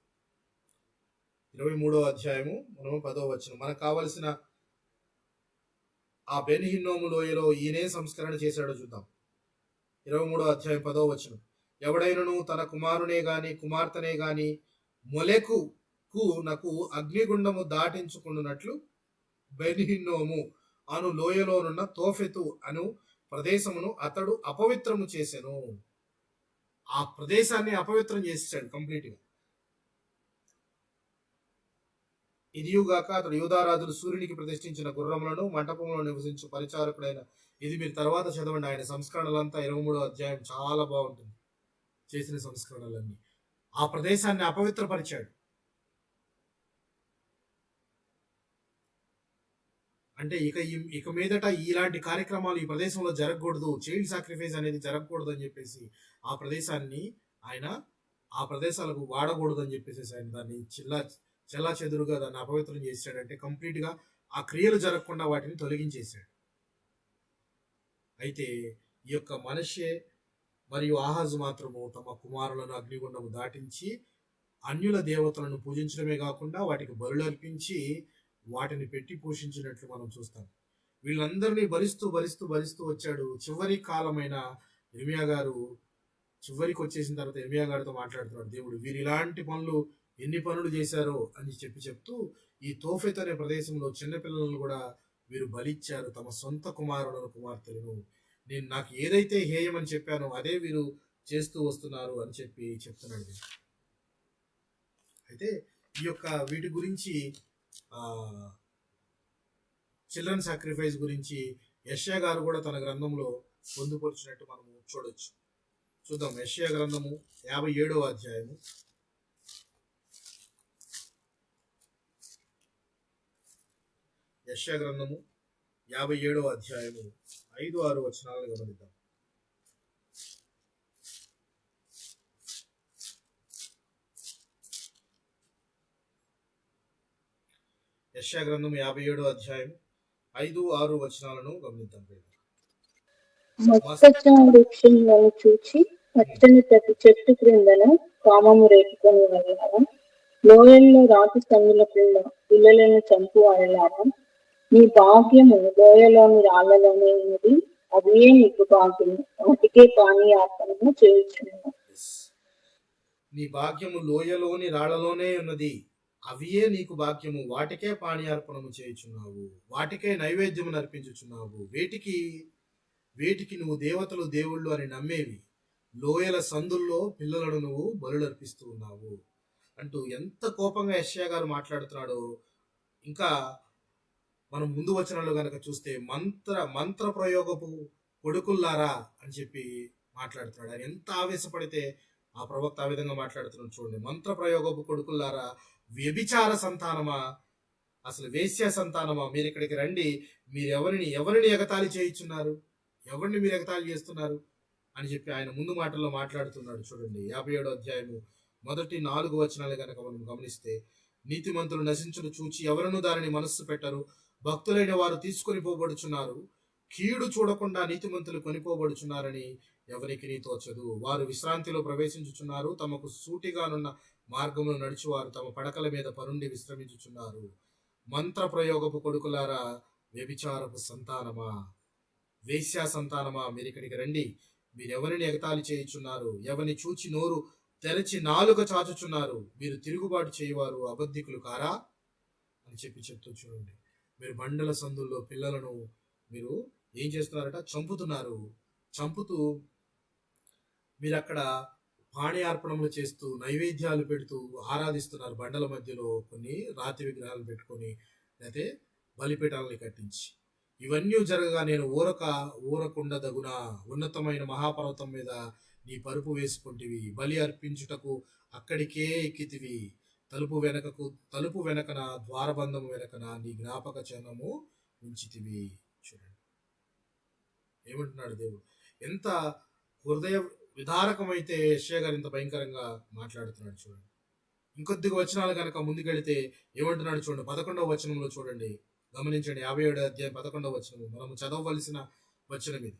23వ అధ్యాయము మనము 10వ వచనం. మనకు కావలసిన ఆ బెన్ హిన్నోము లోయలో ఈయనే సంస్కరణ చేశాడో చూద్దాం. 23వ అధ్యాయం 10వ వచనం. ఎవడైనను తన కుమారునే గాని కుమార్తెనే గాని మొలెకు నాకు అగ్నిగుండము దాటించుకున్నట్లు బెన్ హిన్నోము అను లోయలోనున్న తోఫెతు అను ప్రదేశమును అతడు అపవిత్రము చేసెను. ఆ ప్రదేశాన్ని అపవిత్రం చేసేసాడు కంప్లీట్ గా. ఇదియుగాక అతడు యూదారాజులు సూర్యునికి ప్రతిష్ఠించిన గుర్రములను మంటపంలో నివసించు పరిచారకుడైన, ఇది మీరు తర్వాత చదవండి. ఆయన సంస్కరణలంతా 23వ అధ్యాయం చాలా బాగుంటుంది, చేసిన సంస్కరణలన్నీ. ఆ ప్రదేశాన్ని అపవిత్రపరిచాడు. అంటే ఇక మీదట ఇలాంటి కార్యక్రమాలు ఈ ప్రదేశంలో జరగకూడదు, చైల్డ్ సాక్రిఫైస్ అనేది జరగకూడదు అని చెప్పేసి ఆ ప్రదేశాన్ని ఆయన ఆ ప్రదేశాలకు వాడకూడదు అని చెప్పేసి ఆయన దాన్ని చెల్లా చెదురుగా దాన్ని అపవిత్రం చేశాడంటే కంప్లీట్ గా ఆ క్రియలు జరగకుండా వాటిని తొలగించేశాడు. అయితే ఈ యొక్క మనషే మరియు ఆహాజు మాత్రము తమ కుమారులను అగ్నిగుండము దాటించి అన్యుల దేవతలను పూజించడమే కాకుండా వాటికి బలులు అర్పించి వాటిని పెట్టి పోషించినట్లు మనం చూస్తాం. వీళ్ళందరినీ భరిస్తూ భరిస్తూ భరిస్తూ వచ్చాడు. చివరి కాలమైన ఇర్మియా గారు చివరికి వచ్చేసిన తర్వాత ఇర్మియా గారితో మాట్లాడుతున్నాడు దేవుడు, వీరు ఇలాంటి పనులు ఎన్ని పనులు చేశారో అని చెప్తూ ఈ తోఫెత్ అనే ప్రదేశంలో చిన్నపిల్లలను కూడా వీరు బలిచ్చారు, తమ సొంత కుమారులను కుమార్తెలను. నేను నాకు ఏదైతే హేయమని చెప్పానో అదే వీరు చేస్తూ వస్తున్నారు అని చెప్తున్నాడు. అయితే ఈ యొక్క వీటి గురించి చిల్డ్రన్ సాక్రిఫైస్ గురించి యెషయా గారు కూడా తన గ్రంథంలో పొందుపరిచినట్టు మనము చూడొచ్చు. చూద్దాం, యెషయా గ్రంథము 57వ అధ్యాయము 57వ అధ్యాయము 5-6 వచనాలను గమనిద్దాం. యెషయా గ్రంథం 57వ అధ్యాయం 5, 6 వచనాలను గమనిద్దాం. మస్తచ వృక్షములను చూచి పచ్చని ప్రతి చెట్టు క్రిందన కామము రేపుకొని వెళ్ళారా, లోయల్లో రాతి సందుల క్రింద పిల్లలను చంపు వాళ్ళారా, నీ భాగ్యము లోయలోని రాళ్లలోనే ఉన్నది, అదే నీకు భాగ్యము, వాటికే పానీయార్పణము చేయుచున్నాను. నీ భాగ్యము లోయలోని రాళ్లలోనే ఉన్నది, అవియే నీకు భాగ్యము, వాటికే పానీయార్పణము చేయుచున్నావు, వాటికే నైవేద్యము నర్పించుచున్నావు. వేటికి నువ్వు దేవతలు దేవుళ్ళు అని నమ్మేవి, లోయల సందుల్లో పిల్లలను నువ్వు బలులర్పిస్తూ ఉన్నావు అంటూ ఎంత కోపంగా యెషయా గారు మాట్లాడుతున్నాడో. ఇంకా మనం ముందు వచనాల్లో గనక చూస్తే మంత్ర ప్రయోగపు కొడుకుల్లారా అని చెప్పి మాట్లాడుతున్నాడు. ఆయన ఎంత ఆవేశపడితే ఆ ప్రవక్త ఆ విధంగా మాట్లాడుతున్నాడు చూడండి. మంత్ర ప్రయోగపు కొడుకుల్లారా, వ్యభిచార సంతానమా, అసలు వేశ్య సంతానమా, మీరు ఇక్కడికి రండి, మీరు ఎవరిని ఎగతాళి చేయించున్నారు, ఎవరిని మీరు ఎగతాళి చేస్తున్నారు అని చెప్పి ఆయన ముందు మాటల్లో మాట్లాడుతున్నాడు చూడండి. 57వ అధ్యాయము మొదటి 4 వచనాలు కనుక మనం గమనిస్తే, నీతిమంతులు నశించును చూచి ఎవరను దానిని మనస్సు పెట్టరు, భక్తులైన వారు తీసుకొని పోబడుచున్నారు, కీడు చూడకుండా నీతిమంతులు కొనిపోబడుచున్నారని ఎవరికి నీ తోచదు. వారు విశ్రాంతిలో ప్రవేశించుచున్నారు, తమకు సూటిగానున్న మార్గములు నడుచువారు తమ పడకల మీద పరుండి విశ్రమించుచున్నారు. మంత్ర ప్రయోగపు కొడుకులారా, వ్యభిచారపు సంతానమా, వేశ్యా సంతానమా, మీరు ఇక్కడికి రండి, మీరెవరిని ఎగతాళి చేయుచున్నారు, ఎవరిని చూచి నోరు తెరచి నాలుక చాచుచున్నారు, మీరు తిరుగుబాటు చేయవారు అబద్ధికులు కారా అని చెప్పి చెప్తూ చూడండి. మీరు బండల సందుల్లో పిల్లలను మీరు ఏం చేస్తున్నారట, చంపుతూ మీరు అక్కడ పాణ్యార్పణములు చేస్తూ నైవేద్యాలు పెడుతూ ఆరాధిస్తున్నారు. బండల మధ్యలో కొన్ని రాతి విగ్రహాలు పెట్టుకొని, లేకపోతే బలిపీఠాలని కట్టించి. ఇవన్నీ జరగగా నేను ఊరకుండా దగున ఉన్నతమైన మహాపర్వతం మీద నీ పరుపు వేసుకుంటివి, బలి అర్పించుటకు అక్కడికే ఎక్కితివి, తలుపు వెనకన ద్వారబంధము వెనకన నీ జ్ఞాపక చిహ్నము ఉంచితివి. చూడండి ఏమంటున్నాడు దేవుడు. ఎంత హృదయ విదారకమైతే యెషయా గారు ఇంత భయంకరంగా మాట్లాడుతున్నాడు చూడండి. ఇంకొద్దిగా వచనాలు కనుక ముందుకెళితే ఏమంటున్నాడు చూడండి. 11వ వచనంలో చూడండి, గమనించండి. 57వ అధ్యాయం 11వ వచనము మనము చదవవలసిన వచనం ఇది.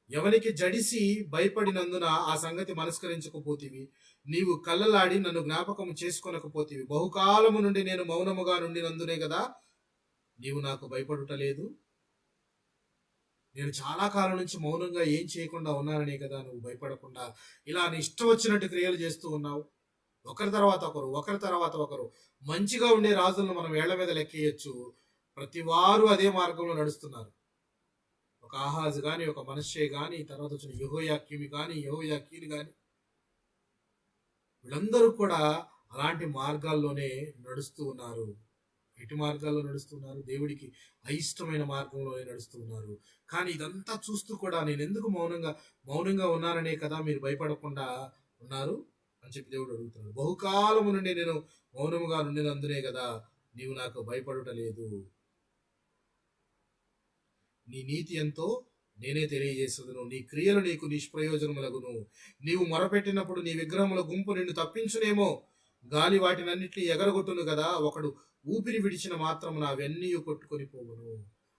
ఎవనికి జడిసి భయపడినందున ఆ సంగతి మనస్కరించకపోతీవి, నీవు కళ్ళలాడి నన్ను జ్ఞాపకం చేసుకొనకపోతీవి, బహుకాలము నుండి నేను మౌనముగా నుండినందునే కదా నీవు నాకు భయపడుటలేదు. నేను చాలా కాలం నుంచి మౌనంగా ఏం చేయకుండా ఉన్నాననే కదా నువ్వు భయపడకుండా ఇలా నీ ఇష్టం వచ్చినట్టు క్రియలు చేస్తూ ఉన్నావు. ఒకరి తర్వాత ఒకరు మంచిగా ఉండే రాజులను మనం ఏళ్ల మీద లెక్కేయచ్చు. ప్రతి వారు అదే మార్గంలో నడుస్తున్నారు. ఒక ఆహాజు గాని, ఒక మనష్షే గాని, తర్వాత వచ్చిన యెహోయాకీను గాని, వీళ్ళందరూ కూడా అలాంటి మార్గాల్లోనే నడుస్తూ ఉన్నారు. ఎటు మార్గాల్లో నడుస్తున్నారు? దేవుడికి అయిష్టమైన మార్గంలోనే నడుస్తూ ఉన్నారు. కానీ ఇదంతా చూస్తూ కూడా నేను ఎందుకు మౌనంగా ఉన్నాననే కదా మీరు భయపడకుండా ఉన్నారు అని చెప్పి దేవుడు అడుగుతున్నాడు. బహుకాలము నుండి నేను మౌనముగా నుండినందునే కదా నీవు నాకు భయపడుటలేదు. నీ నీతి ఎంతో నేనే తెలియజేస్తును, నీ క్రియలు నీకు నిష్ప్రయోజనములగును. నీవు మొరపెట్టినప్పుడు నీ విగ్రహముల గుంపు నిన్ను తప్పించునేమో, గాలి వాటినన్నిటిని ఎగరగొట్టును కదా. ఒకడు ఊపిరి విడిచిన మాత్రమున అవన్నీ కొట్టుకొని పోవును.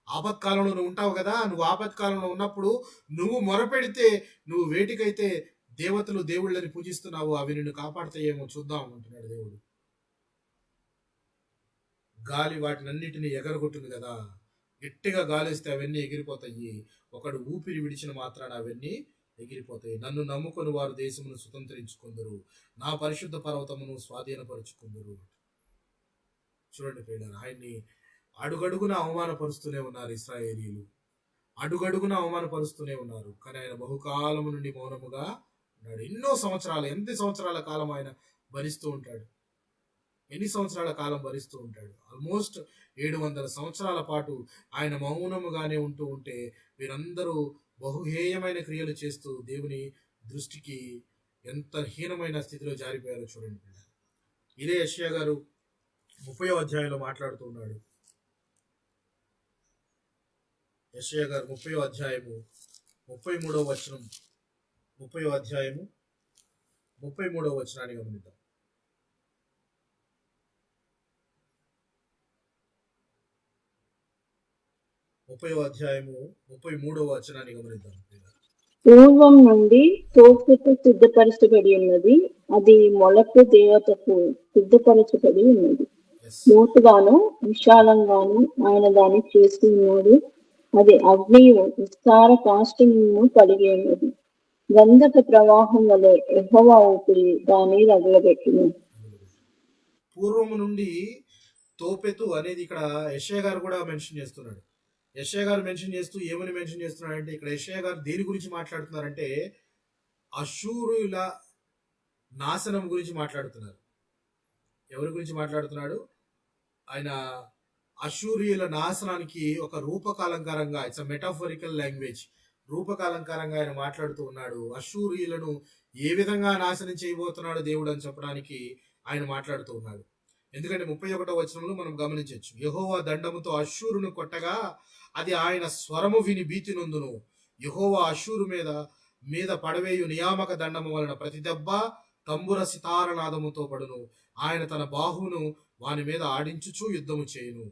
ఆపత్కాలంలో నువ్వు ఉంటావు కదా, నువ్వు ఆపత్కాలంలో ఉన్నప్పుడు నువ్వు మొరపెడితే నువ్వు వేటికైతే దేవతలు దేవుళ్ళని పూజిస్తున్నావు అవి నిన్ను కాపాడుతాయేమో చూద్దాం అంటున్నాడు దేవుడు. గాలి వాటినన్నిటిని ఎగరగొట్టును కదా, గట్టిగా గాలిస్తే అవన్నీ ఎగిరిపోతాయి. ఒకడు ఊపిరి విడిచిన మాత్రాన అవన్నీ ఎగిరిపోతాయి. నన్ను నమ్ముకొని వారు దేశమును స్వతంత్రించుకుందరు, నా పరిశుద్ధ పర్వతమును స్వాధీనపరుచుకుందరు. చూడండి ప్రియులారా, ఆయన్ని అడుగడుగున అవమానపరుస్తూనే ఉన్నారు ఇశ్రాయేలీయులు, అడుగడుగున అవమానపరుస్తూనే ఉన్నారు. కానీ ఆయన బహుకాలము నుండి మౌనముగా ఉన్నాడు. ఎన్ని సంవత్సరాల కాలం ఆయన భరిస్తూ ఉంటాడు. ఎన్ని సంవత్సరాల కాలం భరిస్తూ ఉంటాడు? ఆల్మోస్ట్ 700 సంవత్సరాల పాటు ఆయన మౌనముగానే ఉంటూ ఉంటే వీరందరూ బహుహేయమైన క్రియలు చేస్తూ దేవుని దృష్టికి ఎంత హీనమైన స్థితిలో జారిపోయారో చూడండి. ఇదే యెషయా గారు 30వ అధ్యాయంలో మాట్లాడుతూ ఉన్నాడు. యెషయా గారు 30వ అధ్యాయము 33వ వచనం, 30వ అధ్యాయము 33వ వచనాన్ని గమనిద్దాం. అధ్యాయము 33వ వచనాన్ని గమనిద్దాం. పూర్వం నుండి తోపుకు సిద్ధపరచబడి ఉన్నది, అది మొలకు దేవతకు సిద్ధపరచబడి ఉన్నది. లోతుగాను విశాలంగాను ఆయన దాన్ని చేసి ఉన్నాడు. అది అగ్నియు విస్తార కాష్టము కలిగి ఉన్నది. గంధక ప్రవాహం వలె యెహోవా ఊపిరి దాన్ని రగలబెట్టును. పూర్వము నుండి తోపెతు అనేది ఇక్కడ యెషయా గారు కూడా మెన్షన్ చేస్తున్నాడు. యెషయా గారు మెన్షన్ చేస్తూ ఏమని మెన్షన్ చేస్తున్నాడంటే, ఇక్కడ యెషయా గారు దేని గురించి మాట్లాడుతున్నారంటే అష్షూరుల నాశనం గురించి మాట్లాడుతున్నారు. ఎవరి గురించి మాట్లాడుతున్నాడు? ఆయన అష్షూరియుల నాశనానికి ఒక రూపకాలంకారంగా, ఇట్స్ అ మెటాఫోరికల్ లాంగ్వేజ్, రూపకాలంకారంగా ఆయన మాట్లాడుతూ ఉన్నాడు. అష్షూరియులను ఏ విధంగా నాశనం చేయబోతున్నాడు దేవుడు అని చెప్పడానికి ఆయన మాట్లాడుతూ ఉన్నాడు. ఎందుకంటే 31వ వచనంలో మనం గమనించవచ్చు, యెహోవా దండముతో అష్షూరును కొట్టగా అది ఆయన స్వరము విని భీతి నొందును. యెహోవా అష్షూరు మీద పడవేయు నియామక దండము వలన ప్రతి దెబ్బ తంబుర సితారనాదముతో పడును. ఆయన తన బాహువును వాని మీద ఆడించుచు యుద్ధము చేయును.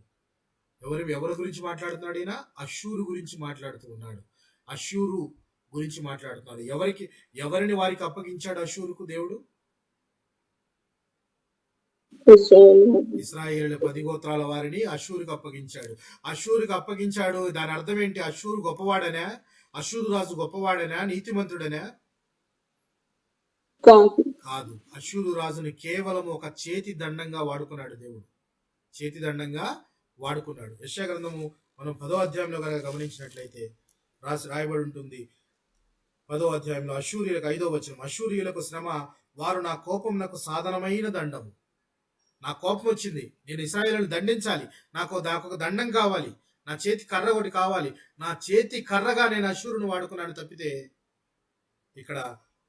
ఎవరి గురించి మాట్లాడుతున్నాడు? ఈయన అష్షూరు గురించి మాట్లాడుతూ ఉన్నాడు. అష్షూరు గురించి మాట్లాడుతున్నాడు. ఎవరిని వారికి అప్పగించాడు అష్షూరుకు దేవుడు? ఇశ్రాయేలు 10 గోత్రాల వారిని అష్షూరుకు అప్పగించాడు. అష్షూరుకు అప్పగించాడు. దాని అర్థం ఏంటి? అష్షూరు గొప్పవాడనా? అష్షూరు రాజు గొప్పవాడనా? నీతిమంతుడనా? కాదు. అష్షూరు రాజుని కేవలం ఒక చేతి దండంగా వాడుకున్నాడు దేవుడు. చేతి దండంగా వాడుకున్నాడు. యెషయా గ్రంథము మనం 10వ అధ్యాయంలో కనుక గమనించినట్లయితే రాయబడి ఉంటుంది. 10వ అధ్యాయంలో అష్షూరియులకు 5వ వచనం, అష్షూరియులకు శ్రమ, వారు నా కోపమునకు సాధనమైన దండము. నా కోపం వచ్చింది, నేను ఇశ్రాయేలును దండించాలి, నాకు ఒక దండం కావాలి, నా చేతి కర్ర ఒకటి కావాలి, నా చేతి కర్రగా నేను అష్షూరును వాడుకున్నాను తప్పితే ఇక్కడ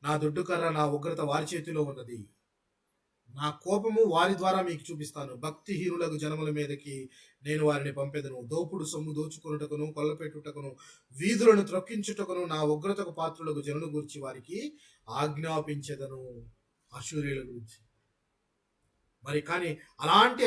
నా దొడ్డు కర్ర, నా ఉగ్రత వారి చేతిలో ఉన్నది. నా కోపము వారి ద్వారా మీకు చూపిస్తాను. భక్తిహీనులకు జనముల మీదకి నేను వారిని పంపెదను. దోపుడు సొమ్ము దోచుకొనుటకును, కొల్లపెట్టుటకును, వీధులను త్రొక్కించుటకును నా ఉగ్రతకు పాత్రులకు జనుల గురించి వారికి ఆజ్ఞాపించెదను. అష్షూరీయుల గురించి. మరి కానీ అలాంటి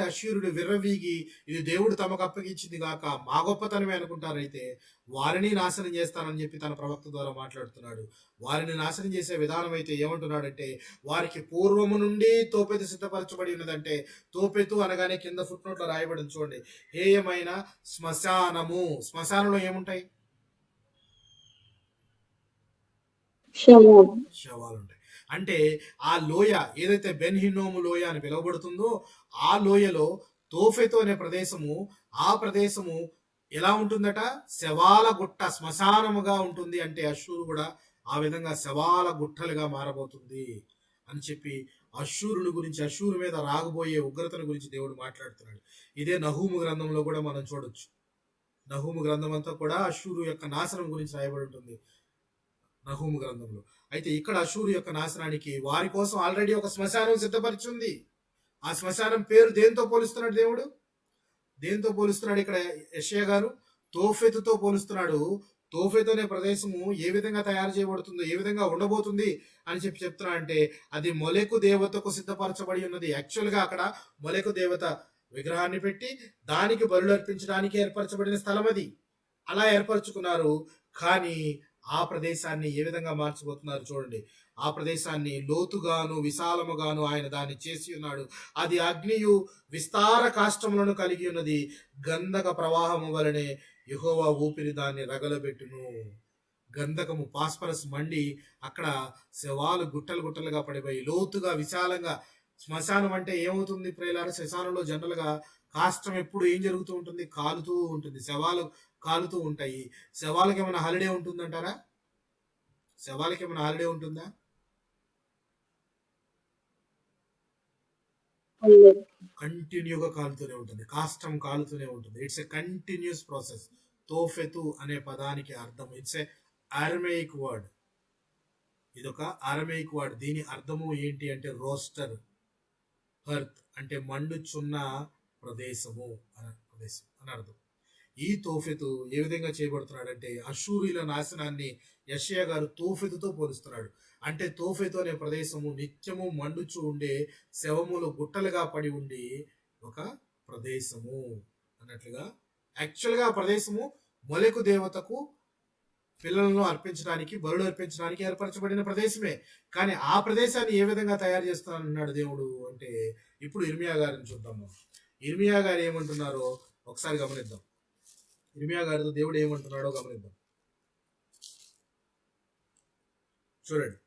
అష్షూరుడు విర్రవీగి ఇది దేవుడు తమకు అప్పగించింది గాక మా గొప్పతనమే అనుకుంటారైతే వారిని నాశనం చేస్తానని చెప్పి తన ప్రవక్త ద్వారా మాట్లాడుతున్నాడు. వారిని నాశనం చేసే విధానం అయితే ఏమంటున్నాడంటే, వారికి పూర్వము నుండి తోపెతు సిద్ధపరచబడి ఉన్నదంటే, తోపెతు అనగానే కింద ఫుట్ నోట్లో రాయబడి చూడండి, హేయమైన శ్మశానము. శ్మశానంలో ఏముంటాయి? శవాలు ఉంటాయి. అంటే ఆ లోయ ఏదైతే బెన్ హిన్నోము లోయ అని పిలువబడుతుందో ఆ లోయలో తోఫెతు అనే ప్రదేశము, ఆ ప్రదేశము ఎలా ఉంటుందట? శవాల గుట్ట, శ్మశానముగా ఉంటుంది. అంటే అష్షూరు కూడా ఆ విధంగా శవాల గుట్టలుగా మారబోతుంది అని చెప్పి అష్షూరుని గురించి, అష్షూరు మీద రాగబోయే ఉగ్రతను గురించి దేవుడు మాట్లాడుతున్నాడు. ఇదే నహూము గ్రంథంలో కూడా మనం చూడొచ్చు. నహూము గ్రంథం అంతా కూడా అష్షూరు యొక్క నాశనం గురించి రాయబడి ఉంటుంది నహూము గ్రంథంలో. అయితే ఇక్కడ అష్షూరు యొక్క నాశనానికి వారి కోసం ఆల్రెడీ ఒక శ్మశానం సిద్ధపరిచింది. ఆ శ్మశానం పేరు దేంతో పోలుస్తున్నాడు దేవుడు? దేంతో పోలుస్తున్నాడు ఇక్కడ యెషయా గారు? తోఫెతుతో పోలుస్తున్నాడు. తోఫెతు అనే ప్రదేశము ఏ విధంగా తయారు చేయబడుతుందో, ఏ విధంగా ఉండబోతుంది అని చెప్తున్నా అంటే, అది మొలెకు దేవతకు సిద్ధపరచబడి ఉన్నది. యాక్చువల్గా అక్కడ మొలెకు దేవత విగ్రహాన్ని పెట్టి దానికి బలులు అర్పించడానికి ఏర్పరచబడిన స్థలం అది. అలా ఏర్పరచుకున్నారు. కానీ ఆ ప్రదేశాన్ని ఏ విధంగా మార్చబోతున్నారు చూడండి. ఆ ప్రదేశాన్ని లోతుగాను విశాలముగాను ఆయన దాన్ని చేసి ఉన్నాడు. అది అగ్నియు విస్తార కాష్టములను కలిగి ఉన్నది. గంధక ప్రవాహము వలనే యెహోవా ఊపిరి దాన్ని రగలబెట్టును. గంధకము, పాస్పరస్ మండి అక్కడ శవాలు గుట్టలు గుట్టలుగా పడిపోయి లోతుగా విశాలంగా. శ్మశానం అంటే ఏమవుతుంది ప్రియులారా? శ్మశానంలో జనరల్గా కాష్టం ఎప్పుడు ఏం జరుగుతూ ఉంటుంది? కాలుతూ ఉంటుంది. శవాలు కాలుతూ ఉంటాయి. శవాలకి ఏమైనా హాలిడే ఉంటుందంటారా? శవాలకి ఏమైనా హాలిడే ఉంటుందా? కంటిన్యూగా కాలుతూనే ఉంటుంది. కాష్టం కాలుతూనే ఉంటుంది. It's a continuous process. Topheth అనే పదానికి అర్థం, ఇట్స్ ఎ అరమేయిక్ వర్డ్. ఇదొక అరమేయిక్ వర్డ్. దీని అర్థము ఏంటి అంటే రోస్టర్, హర్త్ అంటే మండుచున్న ప్రదేశము అని అర్థం. ఈ తోఫెతు ఏ విధంగా చేయబడుతున్నాడంటే, అష్షూరీల నాశనాన్ని యెషయా గారు తోఫెతుతో పోలుస్తున్నాడు. అంటే తోఫెతు అనే ప్రదేశము నిత్యము మండుచు ఉండే శవములు గుట్టలుగా పడి ఉండి ఒక ప్రదేశము అని అన్నట్లుగా యాక్చువల్గా ఆ ప్రదేశము మొలెకు దేవతకు పిల్లలను అర్పించడానికి, బలులు అర్పించడానికి ఏర్పరచబడిన ప్రదేశమే. కానీ ఆ ప్రదేశాన్ని ఏ విధంగా తయారు చేస్తానన్నాడు దేవుడు అంటే, ఇప్పుడు ఇర్మియా గారిని చూద్దాము. ఇర్మియా గారు ఏమంటున్నారో ఒకసారి గమనిద్దాం. ఇర్మియా గారితో దేవుడు ఏమంటున్నాడో గమనిద్దాం. చూడండి,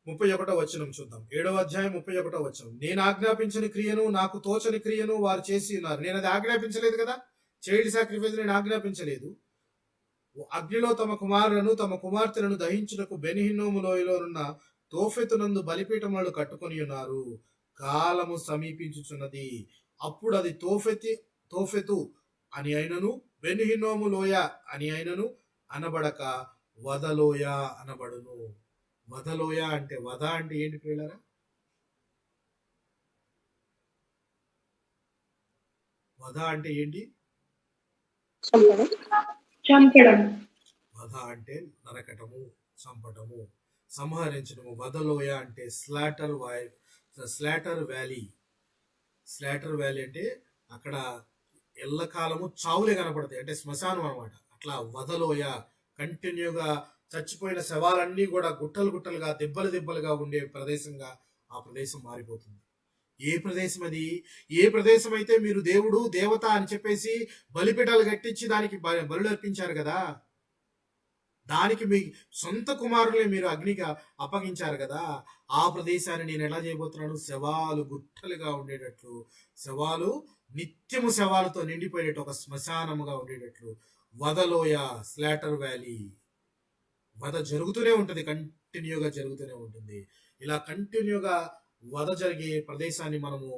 31వ వచనం చూద్దాం. 7వ అధ్యాయం 31వ వచనం. నేను ఆజ్ఞాపించని క్రియను, నాకు తోచని క్రియను వారు చేసి ఉన్నారు. నేను అది ఆజ్ఞాపించలేదు కదా, చైల్డ్ సాక్రిఫైస్ నేను ఆజ్ఞాపించలేదు. అగ్నిలో తమ కుమారులను తమ కుమార్తెలను దహించుటకు బెన్హిన్నోము లోయలోనున్న తోఫెతునందు బలిపీఠములను కట్టుకొని ఉన్నారు. కాలము సమీపించుచున్నది, అప్పుడు అది తోఫెతు అని అయినను, బెన్హిన్నోము లోయ అని అయినను అనబడక వదలోయ అనబడును. వదలోయ అంటే, వద అంటే ఏంటి పిల్లరా? వద అంటే ఏంటి? చంపడం. వధ అంటే నరకటము, చంపటము, సంహరించడము. వదలోయ అంటే స్లాటర్ వ్యాలీ. స్లాటర్ వ్యాలీ అంటే అక్కడ ఎల్లకాలము చావులే కనపడతాయి, అంటే శ్మశానం అనమాట. అట్లా వదలోయ కంటిన్యూగా చచ్చిపోయిన శవాలన్నీ కూడా గుట్టలు గుట్టలుగా, దెబ్బలుగా ఉండే ప్రదేశంగా ఆ ప్రదేశం మారిపోతుంది. ఏ ప్రదేశం అది? ఏ ప్రదేశం అయితే మీరు దేవుడు దేవత అని చెప్పేసి బలిపీఠాలు కట్టించి దానికి బలులు అర్పించారు కదా, దానికి మీ సొంత కుమారులే మీరు అగ్నిగా అప్పగించారు కదా, ఆ ప్రదేశాన్ని నేను ఎలా చేయబోతున్నాను? శవాలు గుట్టలుగా ఉండేటట్లు, శవాలు నిత్యము శవాలతో నిండిపోయేటట్టు, ఒక శ్మశానముగా ఉండేటట్లు. వదలోయ, స్లాటర్ వ్యాలీ. వధ జరుగుతూనే ఉంటుంది, కంటిన్యూగా జరుగుతూనే ఉంటుంది. ఇలా కంటిన్యూగా వధ జరిగే ప్రదేశాన్ని మనము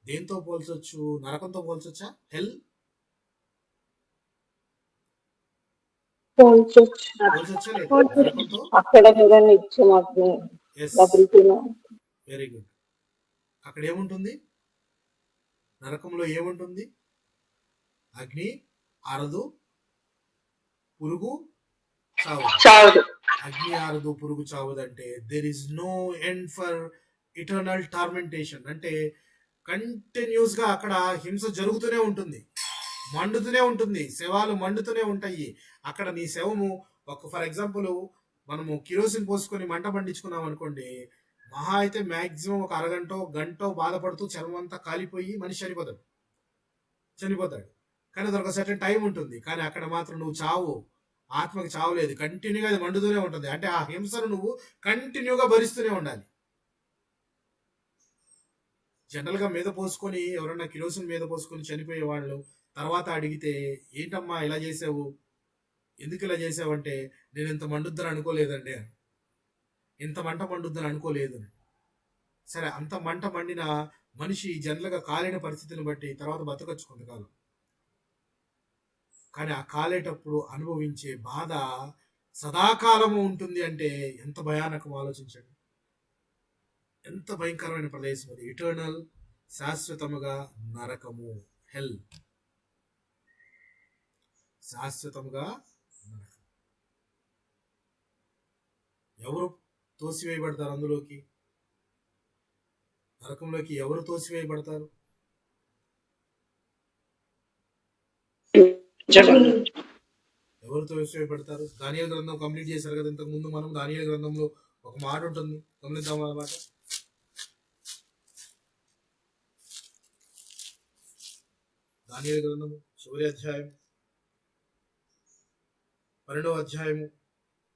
దేంతో పోల్చొచ్చు? నరకంతో పోల్చొచ్చా? హెల్ పోల్చొచ్చా లేదా నరకంతో? అక్కడ నిత్యం అగ్ని. Very good. అక్కడ ఏముంటుంది? నరకంలో ఏముంటుంది? అగ్ని ఆరదు, పురుగు చావదు. అగ్ని ఆరదు, పురుగు చావదంటే there is no end for eternal tormentation. అంటే కంటిన్యూస్ గా అక్కడ హింస జరుగుతూనే ఉంటుంది, మండుతూనే ఉంటుంది, శవాలు మండుతూనే ఉంటాయి. అక్కడ నీ శవము ఫర్ ఎగ్జాంపుల్ మనము కిరోసిన్ పోసుకొని మంట పండించుకున్నాం అనుకోండి, మహా అయితే మాక్సిమం ఒక అరగంటో గంటో బాధపడుతూ చర్మం అంతా కాలిపోయి మనిషి చనిపోతాడు. కానీ అదొక సర్టెన్ టైం ఉంటుంది. కానీ అక్కడ మాత్రం నువ్వు చావు, ఆత్మకి చావులేదు, కంటిన్యూగా అది మండుతూనే ఉంటుంది. అంటే ఆ హింసను నువ్వు కంటిన్యూగా భరిస్తూనే ఉండాలి. జనరల్ గా మీద పోసుకొని ఎవరన్నా కిరోసిన్ మీద పోసుకొని చనిపోయే వాళ్ళు తర్వాత అడిగితే, ఏంటమ్మా ఇలా చేసావు, ఎందుకు ఇలా చేసావు అంటే, నేను ఇంత మండుద్దని అనుకోలేదండి, ఇంత మంట మండుద్దని అనుకోలేదు. సరే, అంత మంట మండిన మనిషి జనరల్ గా కాలిన పరిస్థితిని బట్టి తర్వాత బతకొచ్చు కొంతకాలం. కానీ ఆ కాలేటప్పుడు అనుభవించే బాధ సదాకాలము ఉంటుంది. అంటే ఎంత భయానకం ఆలోచించండి, ఎంత భయంకరమైన ప్రదేశం అది. ఇటర్నల్, శాశ్వతముగా నరకము, హెల్, శాశ్వతముగా నరకం. ఎవరు తోసివేయబడతారు అందులోకి? నరకంలోకి ఎవరు తోసివేయబడతారు? ఎవరు తోసివేయబడతారు? దానియేలు గ్రంథం కంప్లీట్ చేశారు కదా ఇంతకు ముందు. మనం దానియేలు గ్రంథంలో ఒక మాట ఉంటుంది, గమనిద్దాం అన్నమాట. దానియేలు గ్రంథము చివరి అధ్యాయం 12వ అధ్యాయము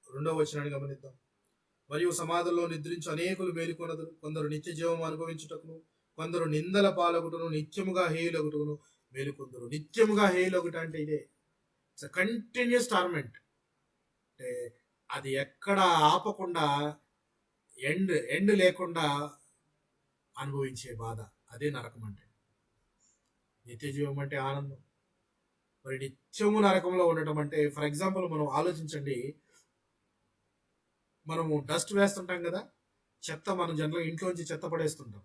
2వ వచనాన్ని గమనిద్దాం. మరియు సమాధుల్లో నిద్రించు అనేకులు మేలుకొనదురు, కొందరు నిత్య జీవం అనుభవించుటకును, కొందరు నిందల పాలగుటను, నిత్యముగా హేయులగుటను మేలుకొందరు. నిత్యముగా హేయులగుట అంటే ఇదే, ఇట్స్ కంటిన్యూస్ టార్మెంట్. అంటే అది ఎక్కడ ఆపకుండా, ఎండ్ లేకుండా అనుభవించే బాధ, అదే నరకం అంటే. నిత్య జీవం అంటే ఆనందం, మరి నిత్యము నరకంలో ఉండటం అంటే, ఫర్ ఎగ్జాంపుల్ మనం ఆలోచించండి, మనము డస్ట్ వేస్తుంటాం కదా, చెత్త మనం జనరల్గా ఇంట్లోంచి చెత్త పడేస్తుంటాం.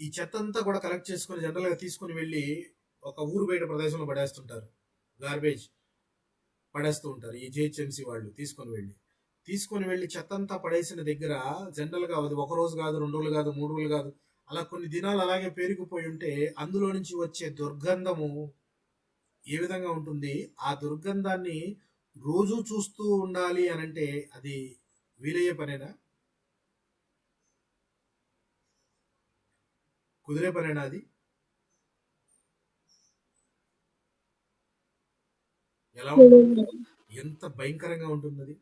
ఈ చెత్త అంతా కూడా కలెక్ట్ చేసుకుని జనరల్గా తీసుకుని వెళ్ళి ఒక ఊరు బయట ప్రదేశంలో పడేస్తుంటారు, గార్బేజ్ పడేస్తూ ఉంటారు. ఈ జిహెచ్ఎంసీ వాళ్ళు తీసుకొని వెళ్ళి చెత్త అంతా పడేసిన దగ్గర జనరల్గా అది 1 రోజు కాదు, 2 రోజులు కాదు, 3 రోజులు కాదు, అలా కొన్ని దినాలు అలాగే పేరుకుపోయి ఉంటే అందులో నుంచి వచ్చే దుర్గంధము ఏ విధంగా ఉంటుంది? ఆ దుర్గంధాన్ని రోజు చూస్తూ ఉండాలి అని అంటే అది వీలయ్యే పనేనా? కుదిరే పనేనా అది? ఎలా ఉంటుంది? ఎంత భయంకరంగా ఉంటుంది అది.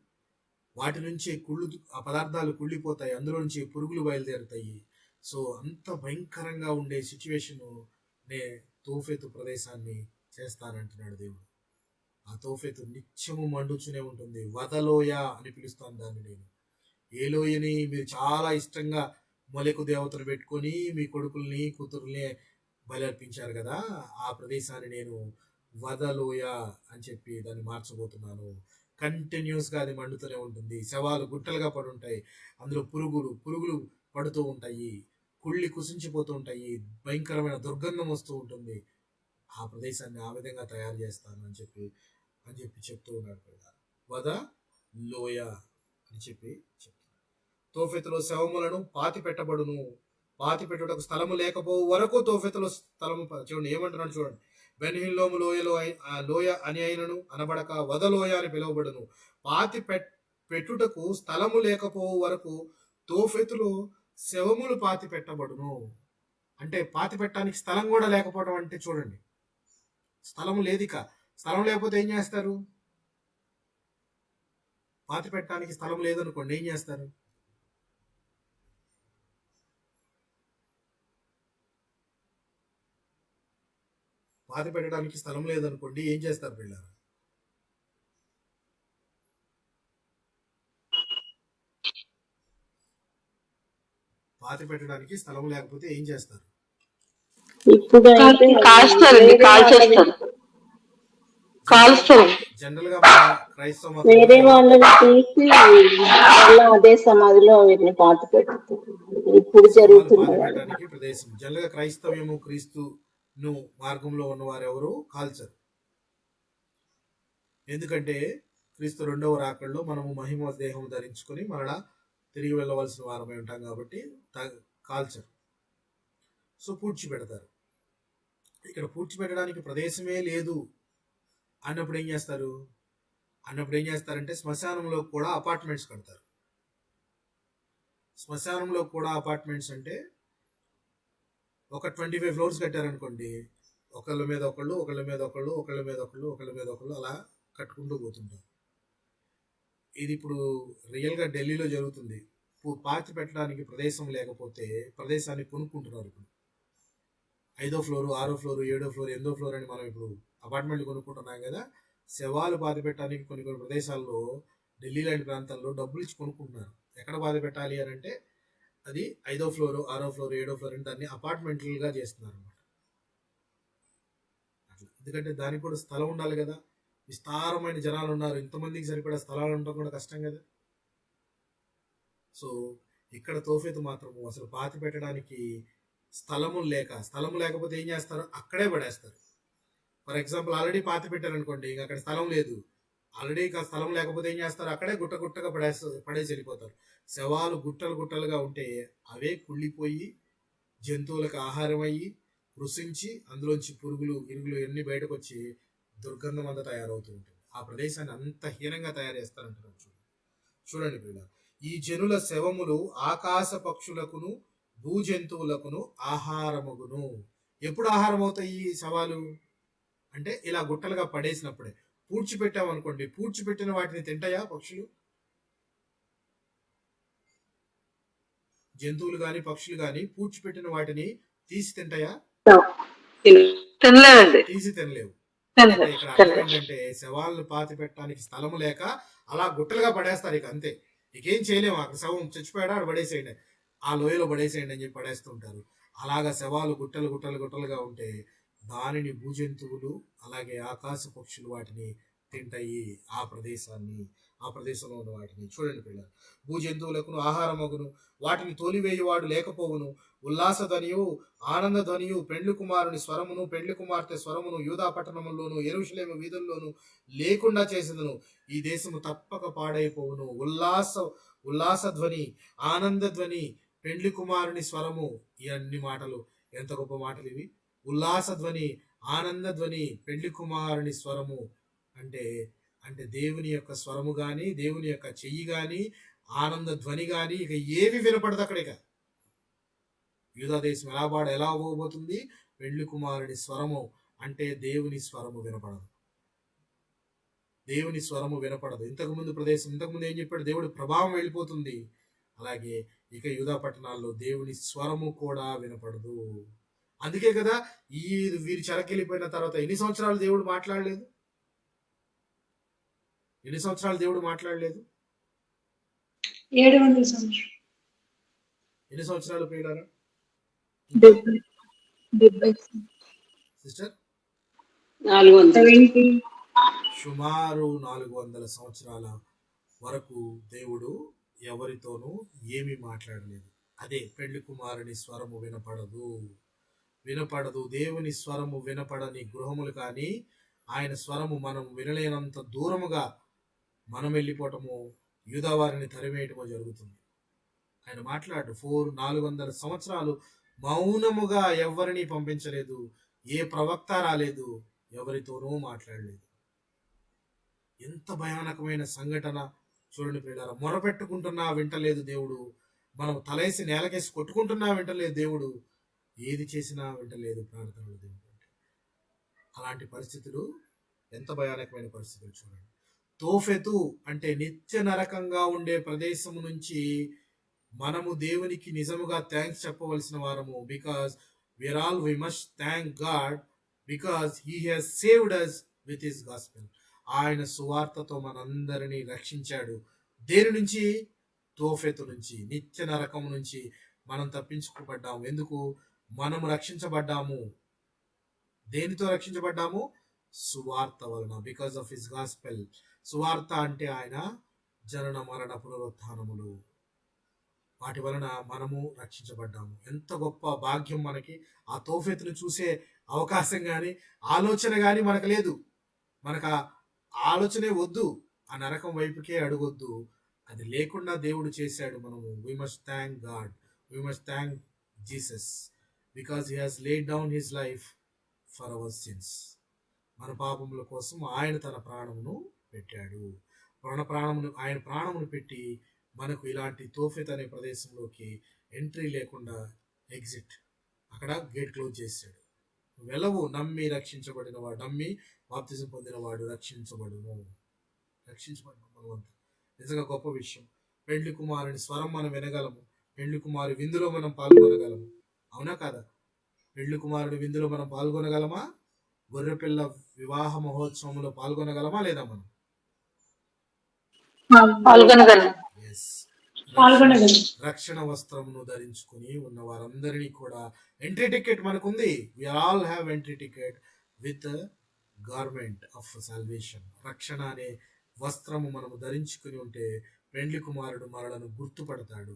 వాటి నుంచి ఆ పదార్థాలు కుళ్ళిపోతాయి, అందులో నుంచి పురుగులు బయలుదేరుతాయి. సో అంత భయంకరంగా ఉండే సిచ్యువేషన్ నే తోఫెతు ప్రదేశాన్ని చేస్తానంటున్నాడు దేవుడు. ఆ తోఫెతు నిత్యము మండుచునే ఉంటుంది. వదలోయ అని పిలుస్తాను దాన్ని నేను. ఏ లోయని మీరు చాలా ఇష్టంగా మొలెకు దేవతను పెట్టుకొని మీ కొడుకుల్ని కూతుర్ని బలి అర్పించారు కదా, ఆ ప్రదేశాన్ని నేను వదలోయ అని చెప్పి దాన్ని మార్చబోతున్నాను. కంటిన్యూస్గా అది మండుతూనే ఉంటుంది. శవాలు గుట్టలుగా పడి ఉంటాయి, అందులో పురుగులు పడుతూ ఉంటాయి, కుళ్ళి కుసించిపోతూ ఉంటాయి, భయంకరమైన దుర్గంధం వస్తూ ఉంటుంది. ఆ ప్రదేశాన్ని ఆ విధంగా తయారు చేస్తాను అని చెప్పి చెప్తూ ఉన్నాడు కదా. వద లోయ అని చెప్పి చెప్తున్నాడు. తోఫెతులో శవములను పాతి పెట్టబడును, పాతి పెట్టుటకు స్థలము లేకపోవు వరకు తోఫెతులో స్థలము చూడండి ఏమంటున్నాడు చూడండి. బెన్హిల్లోము లోయ అని అయినను అనబడక వదలోయ అని పిలువబడును. పెట్టుటకు స్థలము లేకపోవు వరకు తోఫెతులో శవములు పాతి పెట్టబడును. అంటే పాతి పెట్టడానికి స్థలం కూడా లేకపోవడం అంటే చూడండి, స్థలం లేదిక. స్థలం లేకపోతే ఏం చేస్తారు? పాతి పెట్టడానికి స్థలం లేదనుకోండి, ఏం చేస్తారు? పాతి పెట్టడానికి స్థలం లేదనుకోండి, ఏం చేస్తారు పిల్లలు? పాతి పెట్టడానికి స్థలం లేకపోతే ఏం చేస్తారు? ఇప్పుడు కాల్స్తారండి, కాల్స్తారు. జనరల్ గా క్రైస్తవ వేరే వాళ్ళని తీసి మళ్ళీ అదే సమాధిలో వీటిని పాతి పెడుతుంది. ఇప్పుడు జరుగుతుంది ప్రదేశం. జనరల్ గా క్రైస్తవ్యము క్రీస్తును మార్గంలో ఉన్నవారు ఎవరు కాల్చరు. ఎందుకంటే క్రీస్తు రెండవ రాకడలో మనము మహిమ దేహం ధరించుకొని మరలా తిరిగి వెళ్ళవలసిన వారమై ఉంటాం కాబట్టి కాల్చరు. సో పూడ్చిపెడతారు. ఇక్కడ పూడ్చిపెట్టడానికి ప్రదేశమే లేదు అన్నప్పుడు ఏం చేస్తారంటే శ్మశానంలో కూడా అపార్ట్మెంట్స్ కడతారు. శ్మశానంలో కూడా అపార్ట్మెంట్స్ అంటే ఒక 25 ఫ్లోర్స్ కట్టారనుకోండి, ఒకళ్ళ మీద ఒకళ్ళు అలా కట్టుకుంటూ పోతుంటారు. ఇది ఇప్పుడు రియల్గా ఢిల్లీలో జరుగుతుంది. పాతి పెట్టడానికి ప్రదేశం లేకపోతే ప్రదేశాన్ని కొనుక్కుంటున్నారు. ఇప్పుడు 5వ ఫ్లోరు, 6వ ఫ్లోరు, 7వ ఫ్లోర్, 8వ ఫ్లోర్ అని మనం ఇప్పుడు అపార్ట్మెంట్లు కొనుక్కుంటున్నాం కదా. శవాలు పాతి పెట్టడానికి కొన్ని ప్రదేశాల్లో, ఢిల్లీ లాంటి ప్రాంతాల్లో డబ్బులు ఇచ్చి కొనుక్కుంటున్నారు. ఎక్కడ పాతి పెట్టాలి అని అంటే అది 5వ ఫ్లోరు, 6వ ఫ్లోరు, 7వ ఫ్లోర్ అని దాన్ని అపార్ట్మెంట్లుగా చేస్తున్నారు అనమాట. అట్లా ఎందుకంటే దానికి కూడా స్థలం ఉండాలి కదా. విస్తారమైన జనాలు ఉన్నారు, ఇంతమందికి సరిపడా స్థలాలు ఉండడం కూడా కష్టం కదా. సో ఇక్కడ తోఫెతు మాత్రము అసలు పాతి పెట్టడానికి స్థలము లేకపోతే ఏం చేస్తారు? అక్కడే పడేస్తారు. ఫర్ ఎగ్జాంపుల్ ఆల్రెడీ పాతి పెట్టారు అనుకోండి, ఇంకా అక్కడ స్థలం లేదు, ఆల్రెడీ స్థలం లేకపోతే ఏం చేస్తారు? అక్కడే గుట్టగా పడేసి వెళ్ళిపోతారు. శవాలు గుట్టలుగా ఉంటే అవే కుళ్ళిపోయి జంతువులకు ఆహారం అయ్యి కృషించి అందులోంచి పురుగులు ఇరుగులు ఎన్ని బయటకు వచ్చి దుర్గంధం అంతా తయారవుతూ ఉంటుంది. ఆ ప్రదేశాన్ని అంత హీనంగా తయారు చేస్తారంటున్నారు. చూడండి పిల్లలు, ఈ జనుల శవములు ఆకాశ పక్షులకును భూజంతువులకును ఆహారమగును. ఎప్పుడు ఆహారం అవుతాయి ఈ శవాలు అంటే ఇలా గుట్టలుగా పడేసినప్పుడే. పూడ్చిపెట్టామనుకోండి, పూడ్చిపెట్టిన వాటిని తింటాయా పక్షులు? జంతువులు గాని పక్షులు గాని పూడ్చిపెట్టిన వాటిని తీసి తింటాయా? తీసి తినలేవు. ఇక్కడ అర్థం ఏంటంటే శవాలను పాతి పెట్టడానికి స్థలము లేక అలా గుట్టలుగా పడేస్తారు. ఇక అంతే, ఇకేం చేయలేము. అక్కడ శవం చచ్చిపోయాడా అక్కడ పడేసేయండి, ఆ లోయలో పడేసేయండి అని చెప్పి పడేస్తుంటారు. అలాగా శవాలు గుట్టలుగా ఉంటే దానిని భూజంతువులు అలాగే ఆకాశ పక్షులు వాటిని తింటాయి. ఆ ప్రదేశంలో ఉన్న వాటిని. చూడండి పిల్లలు, భూజంతువులకు ఆహారమగును, వాటిని తోలివేయువాడు లేకపోవును. ఉల్లాసధ్వనియు ఆనందధ్వనియు పెండ్లి కుమారుని స్వరమును పెండ్లి కుమార్తె స్వరమును యూదా పట్టణములోను యెరూషలేము వీధుల్లోను లేకుండా చేసేదను. ఈ దేశము తప్పక పాడైపోవును. ఉల్లాస ధ్వని, ఆనంద ధ్వని, పెండ్లి కుమారుని స్వరము. ఈ అన్ని మాటలు ఎంత గొప్ప మాటలు ఇవి. ఉల్లాస ధ్వని, ఆనంద ధ్వని, పెండ్లి కుమారుని స్వరము అంటే అంటే దేవుని యొక్క స్వరము గాని, దేవుని యొక్క చెయ్యి గాని, ఆనంద ధ్వని గాని ఇక ఏవి వినపడదు అక్కడ. ఇక యూదా దేశం ఎలా అవ్వబోతుంది? పెండ్లి కుమారుని స్వరము అంటే దేవుని స్వరము వినపడదు. దేవుని స్వరము వినపడదు. ఇంతకుముందు ఏం చెప్పాడు? దేవుడి ప్రభావం వెళ్ళిపోతుంది. అలాగే ఇక యూదా పట్టణాల్లో దేవుని స్వరము కూడా వినపడదు. అందుకే కదా వీరు చెరకెళ్ళిపోయిన తర్వాత ఎన్ని సంవత్సరాలు దేవుడు మాట్లాడలేదు? ఎన్ని సంవత్సరాలు దేవుడు మాట్లాడలేదు? 700 సంవత్సరాలు. ఎన్ని సంవత్సరాలు ప్రియులారా? 70 సిస్టర్ 400. సుమారు 400 సంవత్సరాల వరకు దేవుడు ఎవరితోనూ ఏమీ మాట్లాడలేదు. అదే పెళ్లి కుమారుని స్వరము వినపడదు. దేవుని స్వరము వినపడని గృహములు కానీ, ఆయన స్వరము మనం వినలేనంత దూరముగా మనం వెళ్ళిపోవటము, యూదా వారిని తరిమేయటము జరుగుతుంది. ఆయన మాట్లాడు 400 సంవత్సరాలు మౌనముగా ఎవరిని పంపించలేదు, ఏ ప్రవక్త రాలేదు, ఎవరితోనూ మాట్లాడలేదు. ఎంత భయానకమైన సంఘటన చూడండి ప్రియులారా. మొరపెట్టుకుంటున్నా వింటలేదు దేవుడు. మనం తలేసి నేలకేసి కొట్టుకుంటున్నా వింటలేదు దేవుడు. ఏది చేసినా వింటలేదు ప్రార్థనలు దేవుడు. అలాంటి పరిస్థితులు, ఎంత భయానకమైన పరిస్థితులు చూడండి. తోఫెతు అంటే నిత్య నరకంగా ఉండే ప్రదేశము నుంచి మనము దేవునికి నిజముగా థ్యాంక్స్ చెప్పవలసిన వారము. Because we must thank God because he has saved us with his gospel. ఆయన సువార్తతో మనందరినీ రక్షించాడు. దేని నుంచి? తోఫెతు నుంచి, నిత్య నరకం నుంచి మనం తప్పించుకోబడ్డాము. ఎందుకు మనము రక్షించబడ్డాము? దేనితో రక్షించబడ్డాము? సువార్త వలన. Because of his gospel. సువార్త అంటే ఆయన జనన మరణ పునరుత్థానములు, వాటి వలన మనము రక్షించబడ్డాము. ఎంత గొప్ప భాగ్యం మనకి. ఆ తోఫెతును చూసే అవకాశం కానీ, ఆలోచన కానీ మనకు లేదు. మనకు ఆ ఆలోచనే వద్దు. ఆ నరకం వైపుకే అడుగొద్దు. అది లేకుండా దేవుడు చేశాడు. మనము we must thank God, we must thank Jesus because he has laid down his life for our sins. మన పాపముల కోసం ఆయన తన ప్రాణమును పెట్టాడు. ఆయన ప్రాణమును పెట్టి మనకు ఇలాంటి తోఫెత్ అనే ప్రదేశంలోకి ఎంట్రీ లేకుండా ఎగ్జిట్, అక్కడ గేట్ క్లోజ్ చేశాడు. వెళ్ళవు. నమ్మి బాప్తిజం పొందినవాడు రక్షించబడును. మనమంతా నిజంగా గొప్ప విషయం. పెండ్లి కుమారుని స్వరం మనం వినగలము. పెండ్లి కుమారు విందులో మనం పాల్గొనగలము. అవునా కాదా? పెండ్లి కుమారుడి విందులో మనం పాల్గొనగలమా? గొర్రెపిల్ల వివాహ మహోత్సవంలో పాల్గొనగలమా లేదా? మనం పాల్గొనగలం. రక్షణ వస్త్రమును ధరించుకుని ఉన్న వారందరినీ కూడా ఎంట్రీ టికెట్ మనకుంది. We all have entry ticket with garment of salvation. రక్షణ అనే వస్త్రము మనము ధరించుకుని ఉంటే పెండ్లి కుమారుడు మనలను గుర్తుపడతాడు.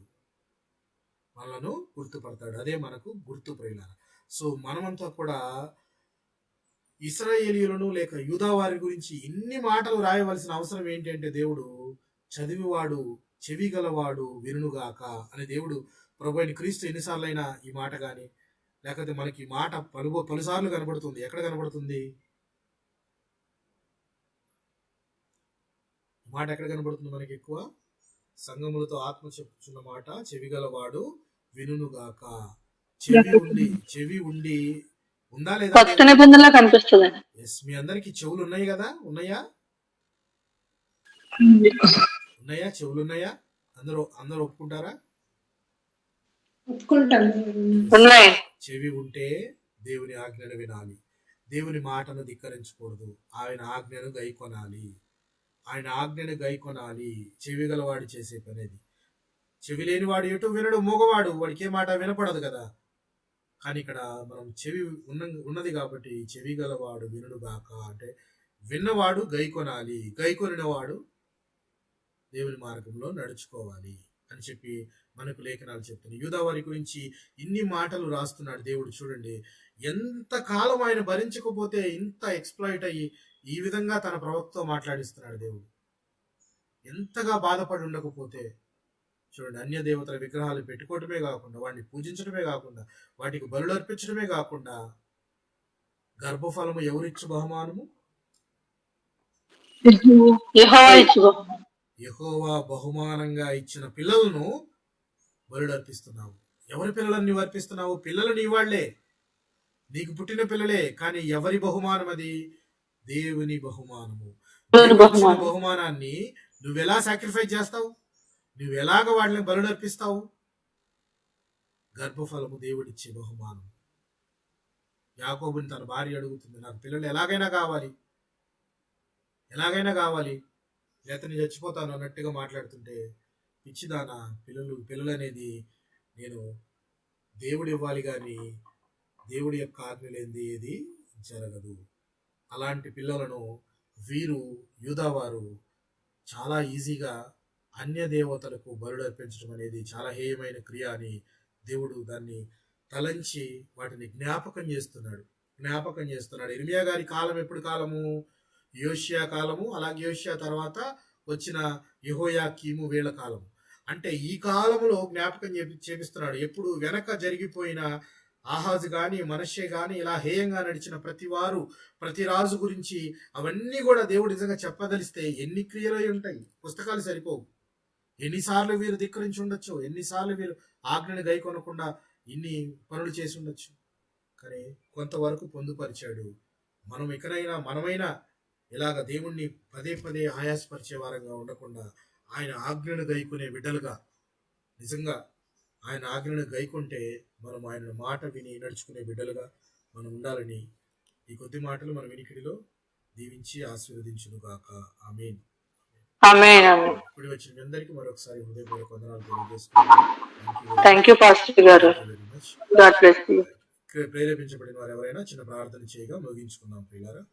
అదే మనకు గుర్తు ప్రియులారా. సో మనమంతా కూడా ఇశ్రాయేలీయులను లేక యూదా వారి గురించి ఇన్ని మాటలు రాయవలసిన అవసరం ఏంటి అంటే, దేవుడు చదివివాడు చెవి గలవాడు వినుగాక అని దేవుడు ప్రభువైన క్రీస్తు ఎన్నిసార్లు అయినా ఈ మాట కానీ, లేకపోతే మనకి ఈ మాట పలుసార్లు కనబడుతుంది. ఎక్కడ కనబడుతుంది మాట? ఎక్కడ కనబడుతుంది మనకి ఎక్కువ? సంగములతో ఆత్మ చెప్పుచున్న మాట, చెవి గలవాడు వినుగాక. చెవి ఉండి ఉందా లేదా? కొత్త నిబంధనలో కనిపిస్తుంది. ఎస్, మీ అందరికి చెవులు ఉన్నాయి కదా? ఉన్నాయా? చెవులు ఉన్నాయా? అందరూ ఒప్పుకుంటారా? చెవి ఉంటే దేవుని ఆజ్ఞను వినాలి. దేవుని మాటను ధిక్కరించకూడదు. ఆయన ఆజ్ఞను గైకొనాలి. చెవి గలవాడు చేసే పనేది. చెవి లేనివాడు ఎటు వినడు, మూగవాడు, వాడికి ఏ మాట వినపడదు కదా. కానీ ఇక్కడ మనం చెవి ఉన్నది కాబట్టి చెవి గలవాడు వినుగాక అంటే విన్నవాడు గైకొనాలి, గైకొనినవాడు దేవుని మార్గంలో నడుచుకోవాలి అని చెప్పి మనకు లేఖనాలు చెప్తున్నాయి. యూదా వారి గురించి ఇన్ని మాటలు రాస్తున్నాడు దేవుడు. చూడండి, ఎంత కాలం ఆయన భరించకపోతే ఇంత ఎక్స్ప్లాయిట్ అయ్యి ఈ విధంగా తన ప్రవక్తతో మాట్లాడిస్తున్నాడు దేవుడు. ఎంతగా బాధపడి ఉండకపోతే చూడండి, అన్య దేవతల విగ్రహాలు పెట్టుకోవటమే కాకుండా, వాటిని పూజించడమే కాకుండా, వాటికి బలులు అర్పించడమే కాకుండా, గర్భఫలము ఎవరిచ్చు బహుమానము? యెహోవా ఇచ్చు బహుమానం. యెహోవా బహుమానంగా ఇచ్చిన పిల్లలను బలులు అర్పిస్తున్నావు. ఎవరి పిల్లలను నీవు అర్పిస్తున్నావు? పిల్లలు నీ వాళ్లే, నీకు పుట్టిన పిల్లలే. కానీ ఎవరి బహుమానం అది? దేవుని బహుమానము. దేవుడు ఇచ్చిన బహుమానాన్ని నువ్వెలా సాక్రిఫైస్ చేస్తావు? నువ్వెలాగ వాటిని బలులు అర్పిస్తావు? గర్భఫలము దేవుడిచ్చే బహుమానం. యాకోబుని తన భార్య అడుగుతుంది, నాకు పిల్లలు ఎలాగైనా కావాలి, ఎలాగైనా కావాలి, లేకపోతే నేను చచ్చిపోతాను అన్నట్టుగా మాట్లాడుతుంటే, పిచ్చిదానా, పిల్లలు అనేది నేను దేవుడు ఇవ్వాలి కానీ దేవుడి యొక్క ఆజ్ఞ లేనిది ఏది జరగదు. అలాంటి పిల్లలను వీరు యూదావారు చాలా ఈజీగా అన్య దేవతలకు బలులు అర్పించడం అనేది చాలా హేయమైన క్రియ అని దేవుడు దాన్ని తలంచి వాటిని జ్ఞాపకం చేస్తున్నాడు. ఇర్మియా గారి కాలం ఎప్పుడు కాలము? యోషియా కాలము. అలాగే యోషియా తర్వాత వచ్చిన యెహోయాకీము వీళ్ళ కాలము. అంటే ఈ కాలంలో జ్ఞాపకం చేపిస్తున్నాడు. ఎప్పుడు వెనక జరిగిపోయిన ఆహాజు గాని, మనష్షే గాని, ఇలా హేయంగా నడిచిన ప్రతి రాజు గురించి అవన్నీ కూడా దేవుడు నిజంగా చెప్పదలిస్తే ఎన్ని క్రియలు ఉంటాయి, పుస్తకాలు సరిపోవు. ఎన్నిసార్లు వీరు ధిక్కరించి ఉండొచ్చు, ఎన్నిసార్లు వీరు ఆజ్ఞని గైకొనకుండా ఇన్ని పనులు చేసి ఉండొచ్చు. కానీ కొంతవరకు పొందుపరిచాడు. మనమైనా ఇలాగ దేవుణ్ణి పదే పదే ఆయాసపరిచే వారంగా ఉండకుండా ఆయన ఆజ్ఞను గైకునే బిడ్డలుగా, నిజంగా ఆయన ఆజ్ఞను గైకుంటే మనం ఆయన మాట విని నడుచుకునే బిడ్డలుగా మనం ఉండాలని ఈ కొద్ది మాటలు మన వినికిడిలో దీవించి ఆశీర్వదించును గాక. ఆమేన్. ఇప్పుడు వచ్చిన మీ అందరికీ మరొకసారి హృదయపూర్వక వందనాలు తెలియజేస్తున్నాను. థ్యాంక్ యూ పాస్టర్ గారు. God bless you. ప్రేరేపించబడిన వారు ఎవరైనా చిన్న ప్రార్థన చేయగా ముగించుకుందాం ప్రియులారా.